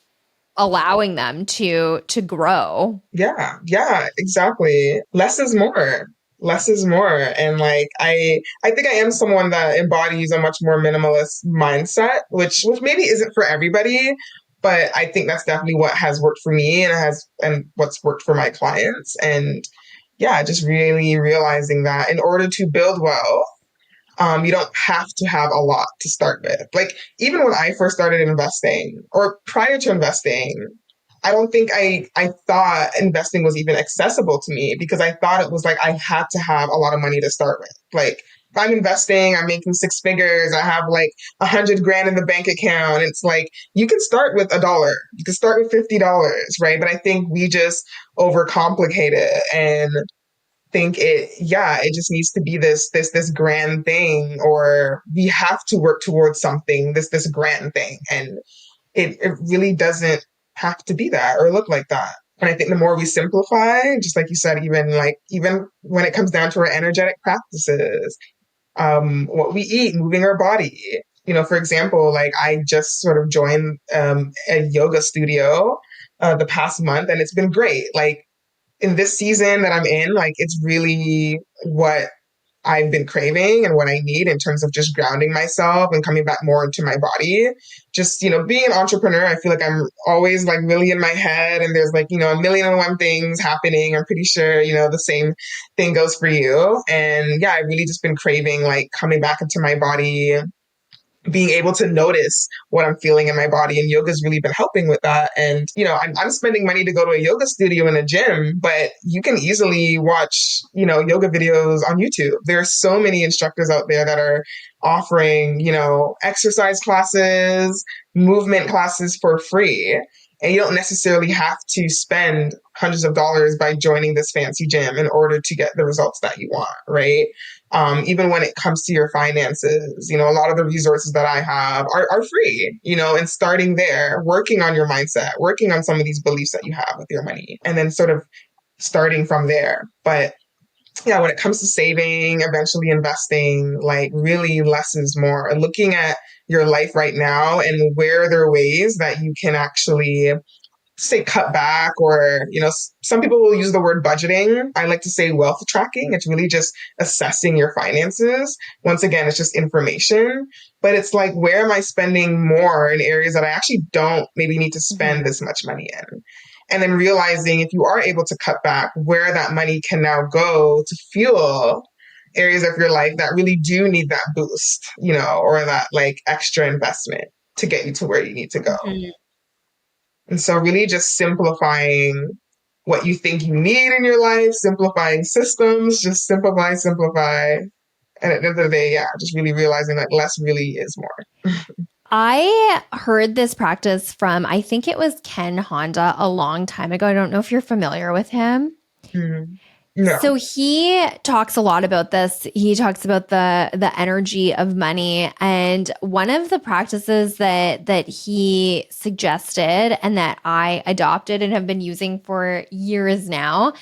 allowing them to grow. Yeah, yeah, exactly. Less is more. Less is more. And like I think I am someone that embodies a much more minimalist mindset, which maybe isn't for everybody, but I think that's definitely what has worked for me, and what's worked for my clients. And yeah, just really realizing that in order to build wealth, you don't have to have a lot to start with. Like even when I first started investing, or prior to investing, I don't think I thought investing was even accessible to me, because I thought it was like I had to have a lot of money to start with. Like if I'm investing, I'm making six figures, I have like 100 grand in the bank account. It's like you can start with $1, you can start with $50, right? But I think we just overcomplicate it and think it just needs to be this grand thing, or we have to work towards something, this grand thing. And it really doesn't have to be that or look like that. And I think the more we simplify, just like you said, even when it comes down to our energetic practices, what we eat, moving our body. For example, like I just sort of joined a yoga studio the past month, and it's been great. Like in this season that I'm in, like it's really what I've been craving and what I need in terms of just grounding myself and coming back more into my body. Just, being an entrepreneur, I feel like I'm always like really in my head, and there's like, a million and one things happening. I'm pretty sure, the same thing goes for you. And yeah, I've really just been craving like coming back into my body, being able to notice what I'm feeling in my body. And yoga's really been helping with that. And, I'm spending money to go to a yoga studio and a gym, but you can easily watch, yoga videos on YouTube. There are so many instructors out there that are offering, exercise classes, movement classes for free. And you don't necessarily have to spend hundreds of dollars by joining this fancy gym in order to get the results that you want, right? Even when it comes to your finances, a lot of the resources that I have are free, and starting there, working on your mindset, working on some of these beliefs that you have with your money, and then sort of starting from there. But yeah, when it comes to saving, eventually investing, like really less is more. Looking at your life right now and where there are ways that you can actually say cut back, or some people will use the word budgeting. I like to say wealth tracking. It's really just assessing your finances. Once again, it's just information, but it's like, where am I spending more in areas that I actually don't maybe need to spend this much money in? And then realizing, if you are able to cut back, where that money can now go to fuel areas of your life that really do need that boost, or that like extra investment to get you to where you need to go. Mhm. And so really just simplifying what you think you need in your life, simplifying systems, just simplify. And at the end of the day, yeah, just really realizing that less really is more. I heard this practice from, I think it was Ken Honda a long time ago. I don't know if you're familiar with him. Mm. No. So he talks a lot about this. He talks about the energy of money, and one of the practices that he suggested and that I adopted and have been using for years now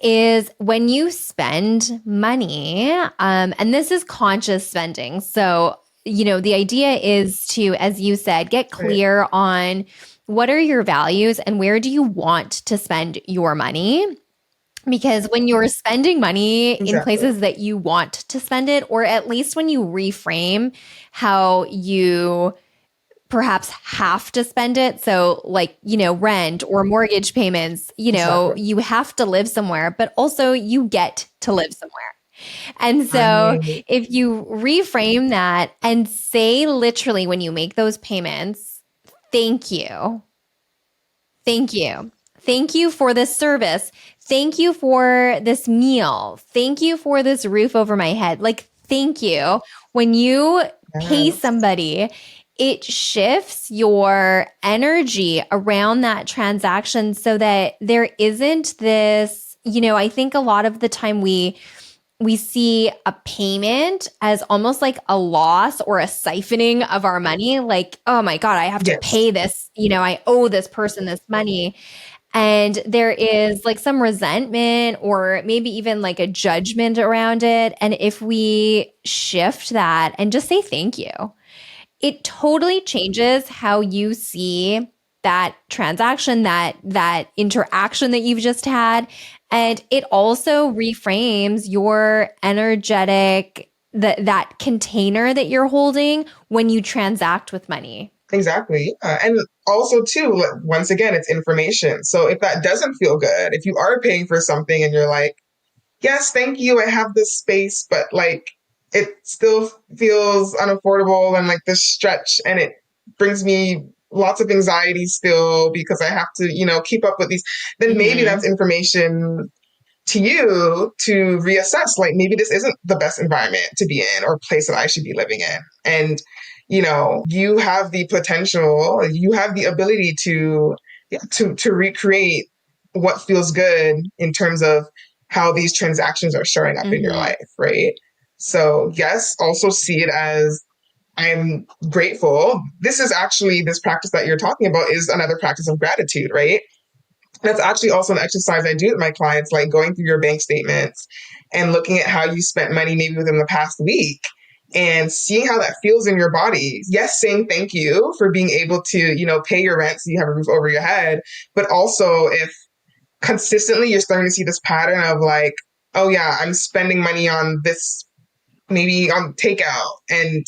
is when you spend money, and this is conscious spending. So, the idea is to, as you said, get Right. clear on what are your values and where do you want to spend your money. Because when you're spending money in Exactly. places that you want to spend it, or at least when you reframe how you perhaps have to spend it. So, like, rent or mortgage payments, Exactly. you have to live somewhere, but also you get to live somewhere. And so, Right. if you reframe that and say literally when you make those payments, thank you. Thank you. Thank you for this service. Thank you for this meal. Thank you for this roof over my head. Like, thank you. When you pay Yes. somebody, it shifts your energy around that transaction so that there isn't this, I think a lot of the time we see a payment as almost like a loss or a siphoning of our money. Like, oh my God, I have to Yes. pay this, I owe this person this money. And there is like some resentment or maybe even like a judgment around it. And if we shift that and just say thank you, it totally changes how you see that transaction, that interaction that you've just had. And it also reframes your energetic, that container that you're holding when you transact with money. Exactly. And also, too, like, once again, it's information. So if that doesn't feel good, if you are paying for something and you're like, yes, thank you, I have this space, but like it still feels unaffordable and like this stretch, and it brings me lots of anxiety still because I have to, keep up with these, then maybe Mm-hmm. that's information to you to reassess, like maybe this isn't the best environment to be in or place that I should be living in. And you have the potential, you have the ability to recreate what feels good in terms of how these transactions are showing up in your Mm-hmm. life, right? So yes, also see it as, I'm grateful. This practice that you're talking about is another practice of gratitude, right? That's actually also an exercise I do with my clients, like going through your bank statements and looking at how you spent money maybe within the past week and seeing how that feels in your body. Yes, saying thank you for being able to, pay your rent so you have a roof over your head. But also, if consistently you're starting to see this pattern of like, oh yeah, I'm spending money on this, maybe on takeout, and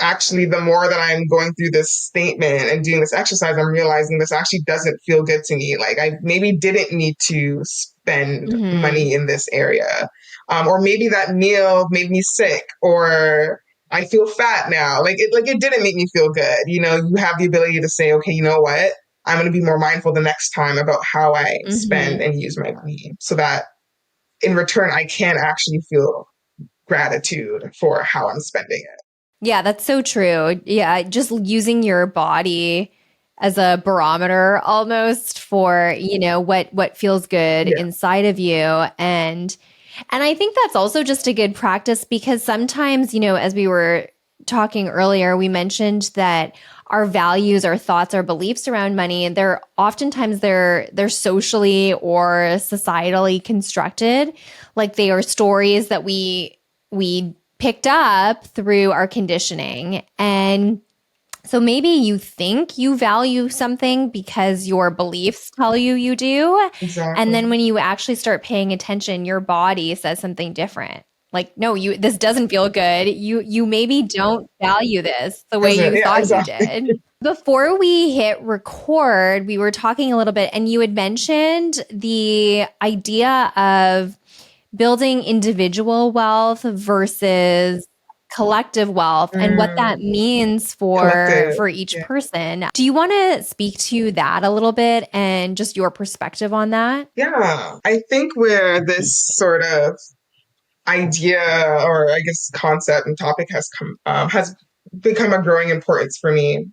actually the more that I'm going through this statement and doing this exercise, I'm realizing this actually doesn't feel good to me. Like I maybe didn't need to spend Mm-hmm. money in this area. Or maybe that meal made me sick, or I feel fat now. It didn't make me feel good. You have the ability to say, okay, you know what? I'm going to be more mindful the next time about how I spend Hmm. and use my money so that in return, I can actually feel gratitude for how I'm spending it. Yeah, that's so true. Yeah, just using your body as a barometer almost for, what feels good Yeah. inside of you. And I think that's also just a good practice because sometimes, as we were talking earlier, we mentioned that our values, our thoughts, our beliefs around money, they're socially or societally constructed. Like they are stories that we picked up through our conditioning. And so maybe you think you value something because your beliefs tell you do. And then Exactly. when you actually start paying attention, your body says something different. Like, no, this doesn't feel good. You maybe don't value this the way Is it? you Yeah, thought you exactly. did. Before we hit record, we were talking a little bit, and you had mentioned the idea of building individual wealth versus collective wealth and what that Mm, means for collective. each Yeah. person. Do you want to speak to that a little bit and just your perspective on that? Yeah. I think where this sort of idea or I guess concept and topic has become a growing importance for me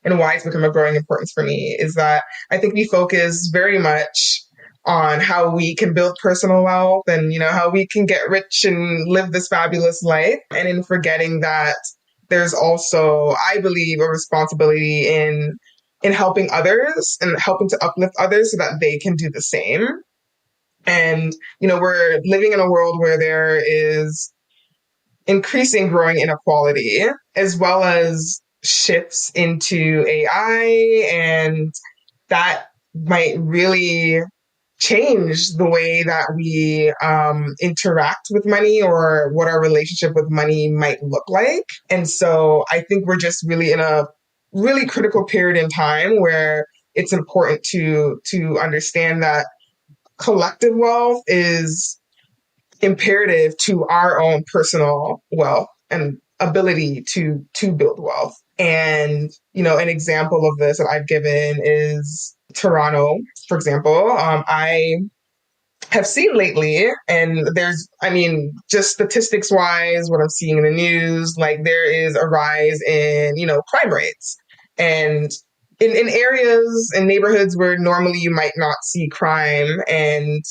and why it's become a growing importance for me is that I think we focus very much on how we can build personal wealth and how we can get rich and live this fabulous life and in forgetting that there's also I believe a responsibility in helping others and helping to uplift others so that they can do the same. And we're living in a world where there is increasing growing inequality, as well as shifts into AI, and that might really change the way that we interact with money or what our relationship with money might look like. And so I think we're just really in a really critical period in time where it's important to understand that collective wealth is imperative to our own personal wealth and ability to build wealth. And an example of this that I've given is Toronto, for example. I have seen lately, and I mean, just statistics wise, what I'm seeing in the news, like there is a rise in crime rates, and in areas and neighborhoods where normally you might not see crime, and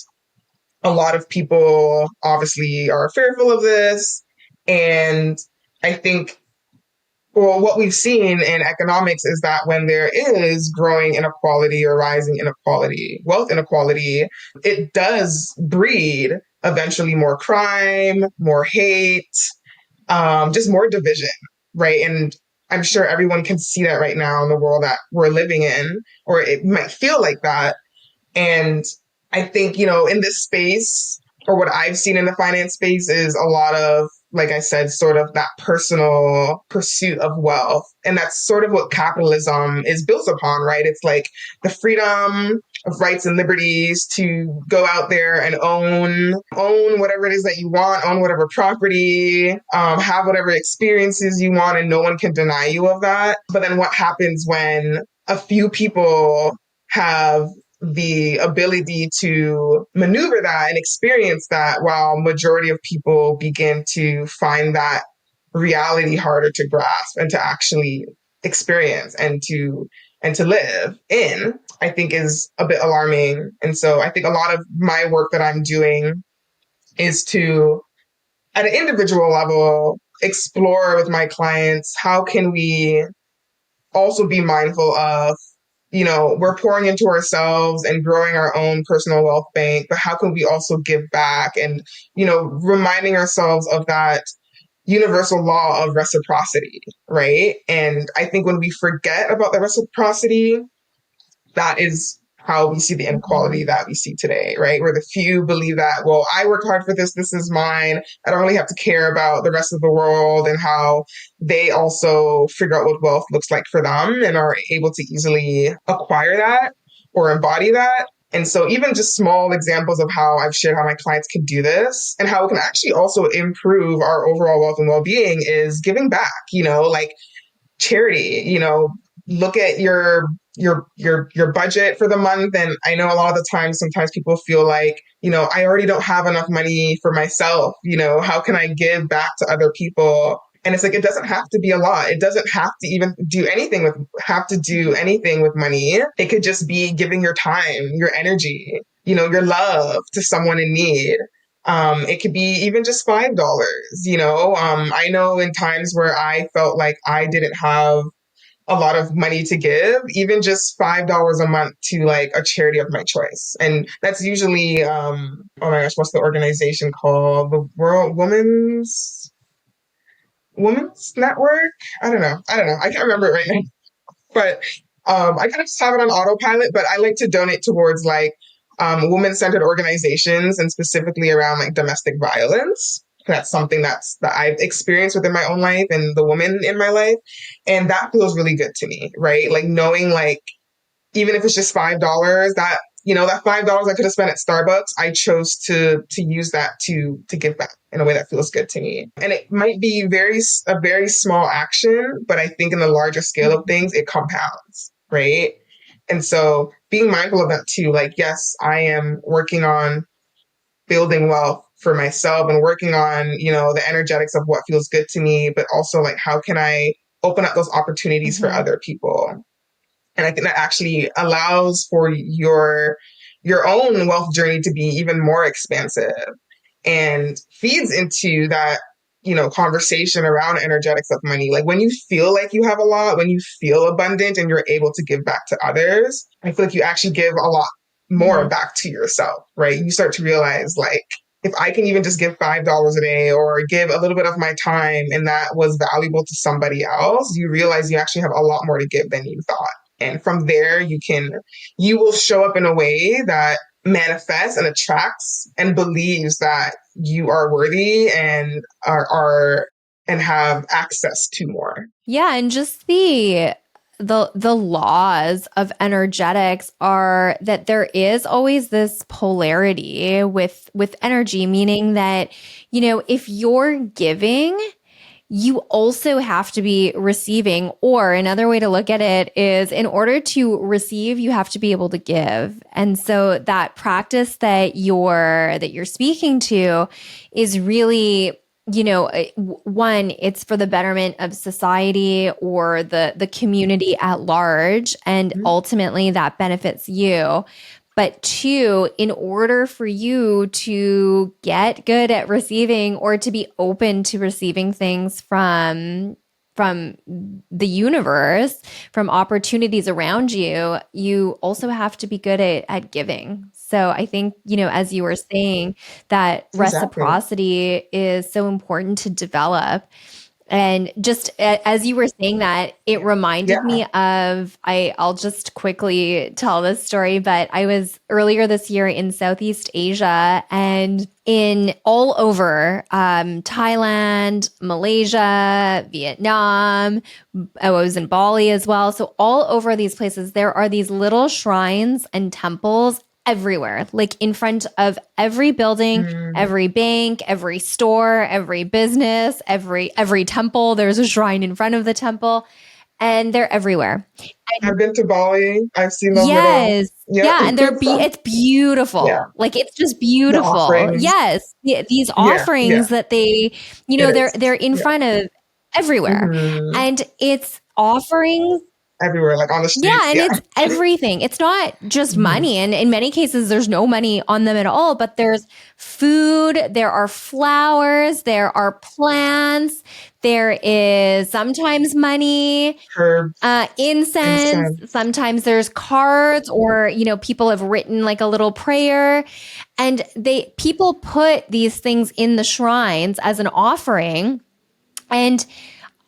a lot of people obviously are fearful of this. And I think, well, what we've seen in economics is that when there is growing inequality or rising inequality, wealth inequality, it does breed eventually more crime, more hate, just more division, right? And I'm sure everyone can see that right now in the world that we're living in, or it might feel like that. And I think, in this space, or what I've seen in the finance space, is a lot of, like I said, sort of that personal pursuit of wealth. And that's sort of what capitalism is built upon, right? It's like the freedom of rights and liberties to go out there and own whatever it is that you want, own whatever property, have whatever experiences you want, and no one can deny you of that. But then what happens when a few people have the ability to maneuver that and experience that while majority of people begin to find that reality harder to grasp and to actually experience and to live in, I think is a bit alarming. And so I think a lot of my work that I'm doing is to, at an individual level, explore with my clients, how can we also be mindful of, we're pouring into ourselves and growing our own personal wealth bank, but how can we also give back and, reminding ourselves of that universal law of reciprocity, right? And I think when we forget about the reciprocity, that is how we see the inequality that we see today, right? Where the few believe that, well, I worked hard for this, this is mine. I don't really have to care about the rest of the world and how they also figure out what wealth looks like for them and are able to easily acquire that or embody that. And so even just small examples of how I've shared how my clients can do this and how it can actually also improve our overall wealth and well-being is giving back, like charity, look at your budget for the month. And I know a lot of the time, sometimes people feel like, I already don't have enough money for myself. How can I give back to other people? And it's like, it doesn't have to be a lot. It doesn't have to even do anything with money. It could just be giving your time, your energy, your love to someone in need. It could be even just $5. I know in times where I felt like I didn't have a lot of money to give, even just $5 a month to like a charity of my choice. And that's usually, oh my gosh, what's the organization called? The World Women's Network? I don't know. I can't remember it right now. But I kind of just have it on autopilot, but I like to donate towards like women-centered organizations and specifically around like domestic violence. That's something that I've experienced within my own life and the women in my life. And that feels really good to me, right? Like knowing like, even if it's just $5, that $5 I could have spent at Starbucks, I chose to use that to give back in a way that feels good to me. And it might be a very small action, but I think in the larger scale of things, it compounds, right? And so being mindful of that too, like, yes, I am working on building wealth for myself and working on, the energetics of what feels good to me, but also like, how can I open up those opportunities for other people? And I think that actually allows for your own wealth journey to be even more expansive and feeds into that, conversation around energetics of money. Like when you feel like you have a lot, when you feel abundant and you're able to give back to others, I feel like you actually give a lot more back to yourself, right? You start to realize like, if I can even just give $5 a day or give a little bit of my time and that was valuable to somebody else, you realize you actually have a lot more to give than you thought. And from there, you will show up in a way that manifests and attracts and believes that you are worthy and and have access to more. Yeah, and just the laws of energetics are that there is always this polarity with energy, meaning that, if you're giving, you also have to be receiving. Or another way to look at it is, in order to receive, you have to be able to give. And so that practice that you're speaking to is really, one, it's for the betterment of society or the community at large, and ultimately that benefits you. But two, in order for you to get good at receiving or to be open to receiving things from the universe, from opportunities around you, you also have to be good at giving. So I think, as you were saying, that Exactly. reciprocity is so important to develop. And just as you were saying that, it reminded Yeah. me of, I'll just quickly tell this story, but I was earlier this year in Southeast Asia and in all over Thailand, Malaysia, Vietnam. I was in Bali as well. So all over these places, there are these little shrines and temples everywhere, like in front of every building, Mm, every bank, every store, every business, every temple. There's a shrine in front of the temple, and they're everywhere. And I've been to Bali. I've seen those little, yes, yep. yeah, and it's Yeah. beautiful. Like it's just The beautiful. offerings. Yes, these Yeah. Yeah. offerings that they, It is. they're in Yeah. front of everywhere, hmm and it's offerings. Everywhere, like on the streets. Yeah, and Yeah. it's everything. It's not just hmm money. And in many cases, there's no money on them at all, but there's food, there are flowers, there are plants, there is sometimes money, Herbs, incense, incense. sometimes there's cards, or, people have written like a little prayer. And people put these things in the shrines as an offering. And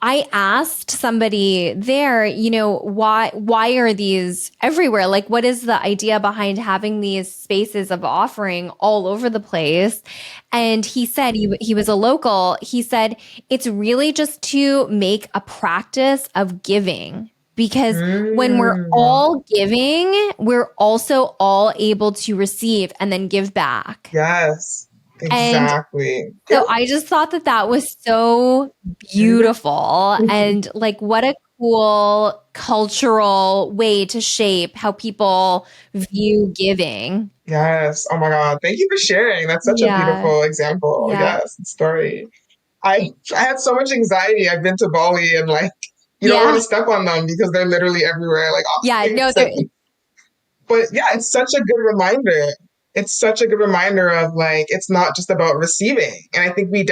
I asked somebody there, why are these everywhere? Like, what is the idea behind having these spaces of offering all over the place? And he said, he was a local. He said, it's really just to make a practice of giving. because when we're Mm, all giving, we're also all able to receive and then give back. yes, And exactly. Yeah. so I just thought that that was so beautiful and like what a cool cultural way to shape how people view giving. Yes. Oh my God. Thank you for sharing. That's such a Yeah. beautiful example. Yeah. Yes, story. I had so much anxiety. I've been to Bali and like you don't want Yeah. to step on them because they're literally everywhere, like Yeah. offering. No, It's like, but yeah, it's such a good reminder. It's such a good reminder of like it's not just about receiving. And I think we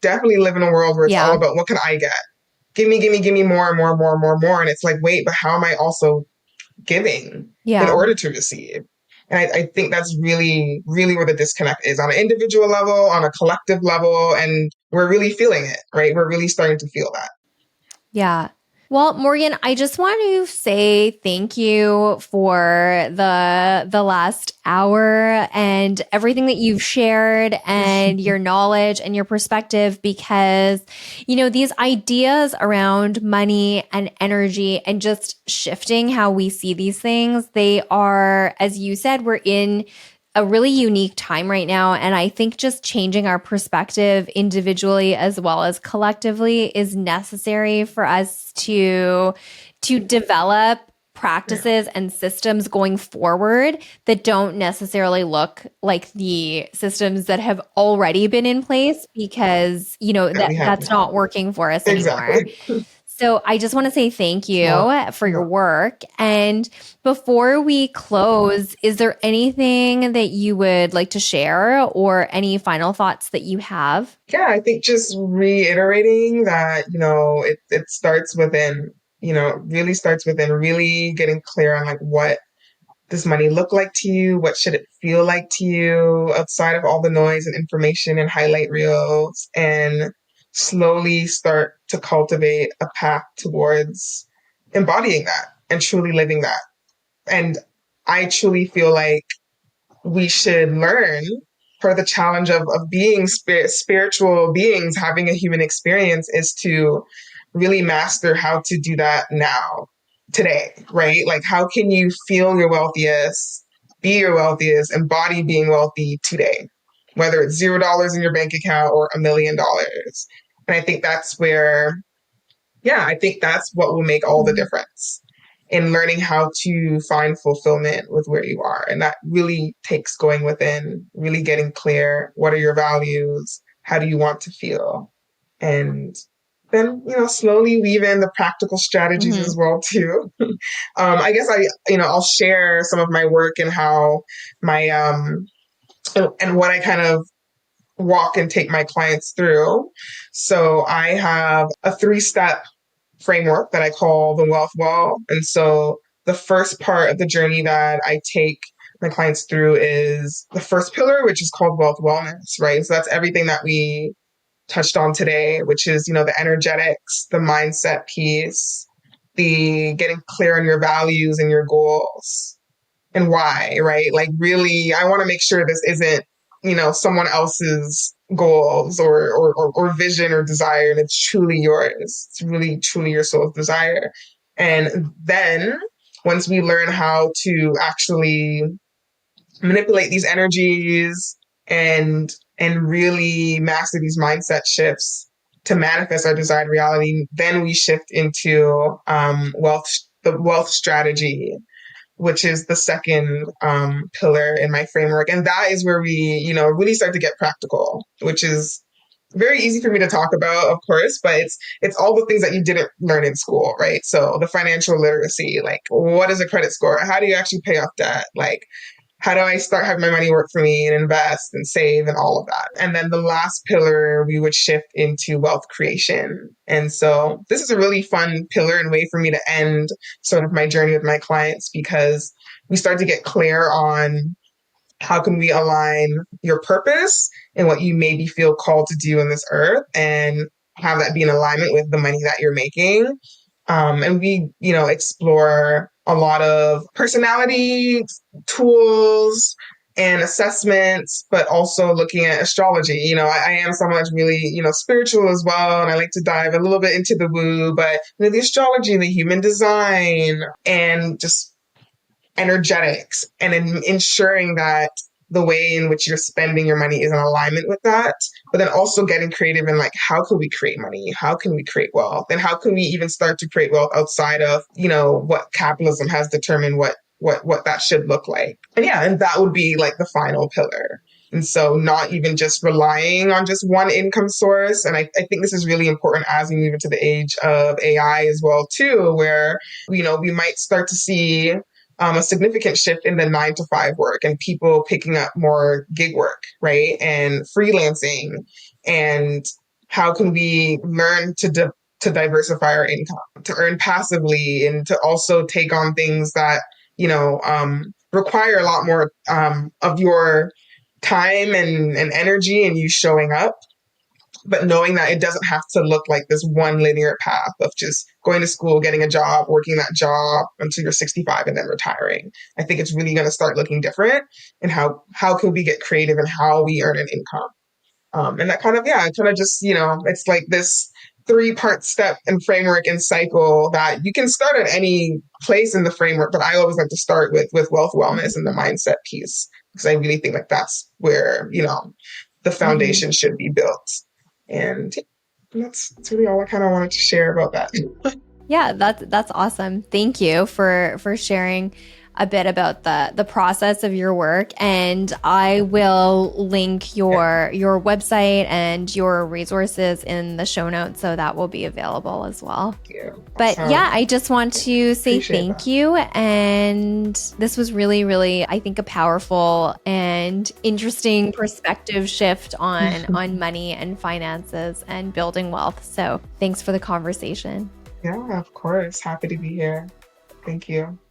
definitely live in a world where it's all yeah. about what can I get? Give me more and more and more and more and more. And it's like, wait, but how am I also giving in Yeah. order to receive? And I think that's really, really where the disconnect is on an individual level, on a collective level, and we're really feeling it, right? We're really starting to feel that. Yeah. Well, Morgan, I just want to say thank you for the last hour and everything that you've shared and your knowledge and your perspective because these ideas around money and energy and just shifting how we see these things, they are, as you said, we're in a really unique time right now. And I think just changing our perspective individually as well as collectively is necessary for us to develop Yeah, practices and systems going forward that don't necessarily look like the systems that have already been in place because that that we have that's not now. working for us anymore. Exactly. So I just want to say thank Yeah. you for your Yeah. work. And before we close, is there anything that you would like to share or any final thoughts that you have? Yeah, I think just reiterating that, it starts within, really starts within really getting clear on like what does money look like to you? What should it feel like to you outside of all the noise and information and highlight reels? And slowly start to cultivate a path towards embodying that and truly living that. And I truly feel like we should learn for the challenge of being spiritual beings, having a human experience is to really master how to do that now, today, right? Like, how can you feel your wealthiest, be your wealthiest, embody being wealthy today, whether it's $0 in your bank account or $1 million. And I think that's where, yeah, I think that's what will make all the Mhm. difference in learning how to find fulfillment with where you are. And that really takes going within, really getting clear. What are your values? How do you want to feel? And then, slowly weave in the practical strategies as Mhm. well too. I guess I'll share some of my work and how my, and what I kind of walk and take my clients through. So I have a 3-step framework that I call the wealth wall. And so the first part of the journey that I take my clients through is the first pillar, which is called wealth wellness, right? So that's everything that we touched on today, which is, the energetics, the mindset piece, the getting clear on your values and your goals and why, right? Like, really, I want to make sure this isn't, someone else's goals or vision or desire, and it's truly yours. It's really, truly your soul's desire. And then once we learn how to actually manipulate these energies and really master these mindset shifts to manifest our desired reality, then we shift into the wealth strategy, which is the second pillar in my framework. And that is where we, really start to get practical, which is very easy for me to talk about, of course, but it's all the things that you didn't learn in school, right? So the financial literacy, like what is a credit score? How do you actually pay off debt? Like how do I start having my money work for me and invest and save and all of that? And then the last pillar, we would shift into wealth creation. And so this is a really fun pillar and way for me to end sort of my journey with my clients because we start to get clear on how can we align your purpose and what you maybe feel called to do in this earth and have that be in alignment with the money that you're making. And we, explore a lot of personality tools, and assessments, but also looking at astrology. I am someone that's really, spiritual as well. And I like to dive a little bit into the woo, but the astrology, the human design, and just energetics, and ensuring that the way in which you're spending your money is in alignment with that, but then also getting creative in like, how can we create money? How can we create wealth? And how can we even start to create wealth outside of, what capitalism has determined what that should look like. And yeah, and that would be like the final pillar. And so not even just relying on just one income source. And I think this is really important as we move into the age of AI as well, too, where, we might start to see a significant shift in the 9 to 5 work and people picking up more gig work, right? And freelancing. And how can we learn to diversify our income, to earn passively, and to also take on things that, require a lot more of your time and energy and you showing up, but knowing that it doesn't have to look like this one linear path of just going to school, getting a job, working that job until you're 65 and then retiring. I think it's really going to start looking different. And how can we get creative in how we earn an income? And that kind of, yeah, it kind of just, it's like this 3-part step and framework and cycle that you can start at any place in the framework. But I always like to start with wealth, wellness, and the mindset piece, because I really think like that's where, the Mhm. foundation should be built. And that's really all I kind of wanted to share about that. Yeah, that's awesome. Thank you for sharing a bit about the process of your work, and I will link Yeah, your website and your resources in the show notes, so that will be available as well. thank you. But yeah, Awesome. I just want to say Appreciate thank that. you. And this was really, really, I think, a powerful and interesting perspective shift on money and finances and building wealth. So thanks for the conversation. Yeah, of course. Happy to be here. Thank you.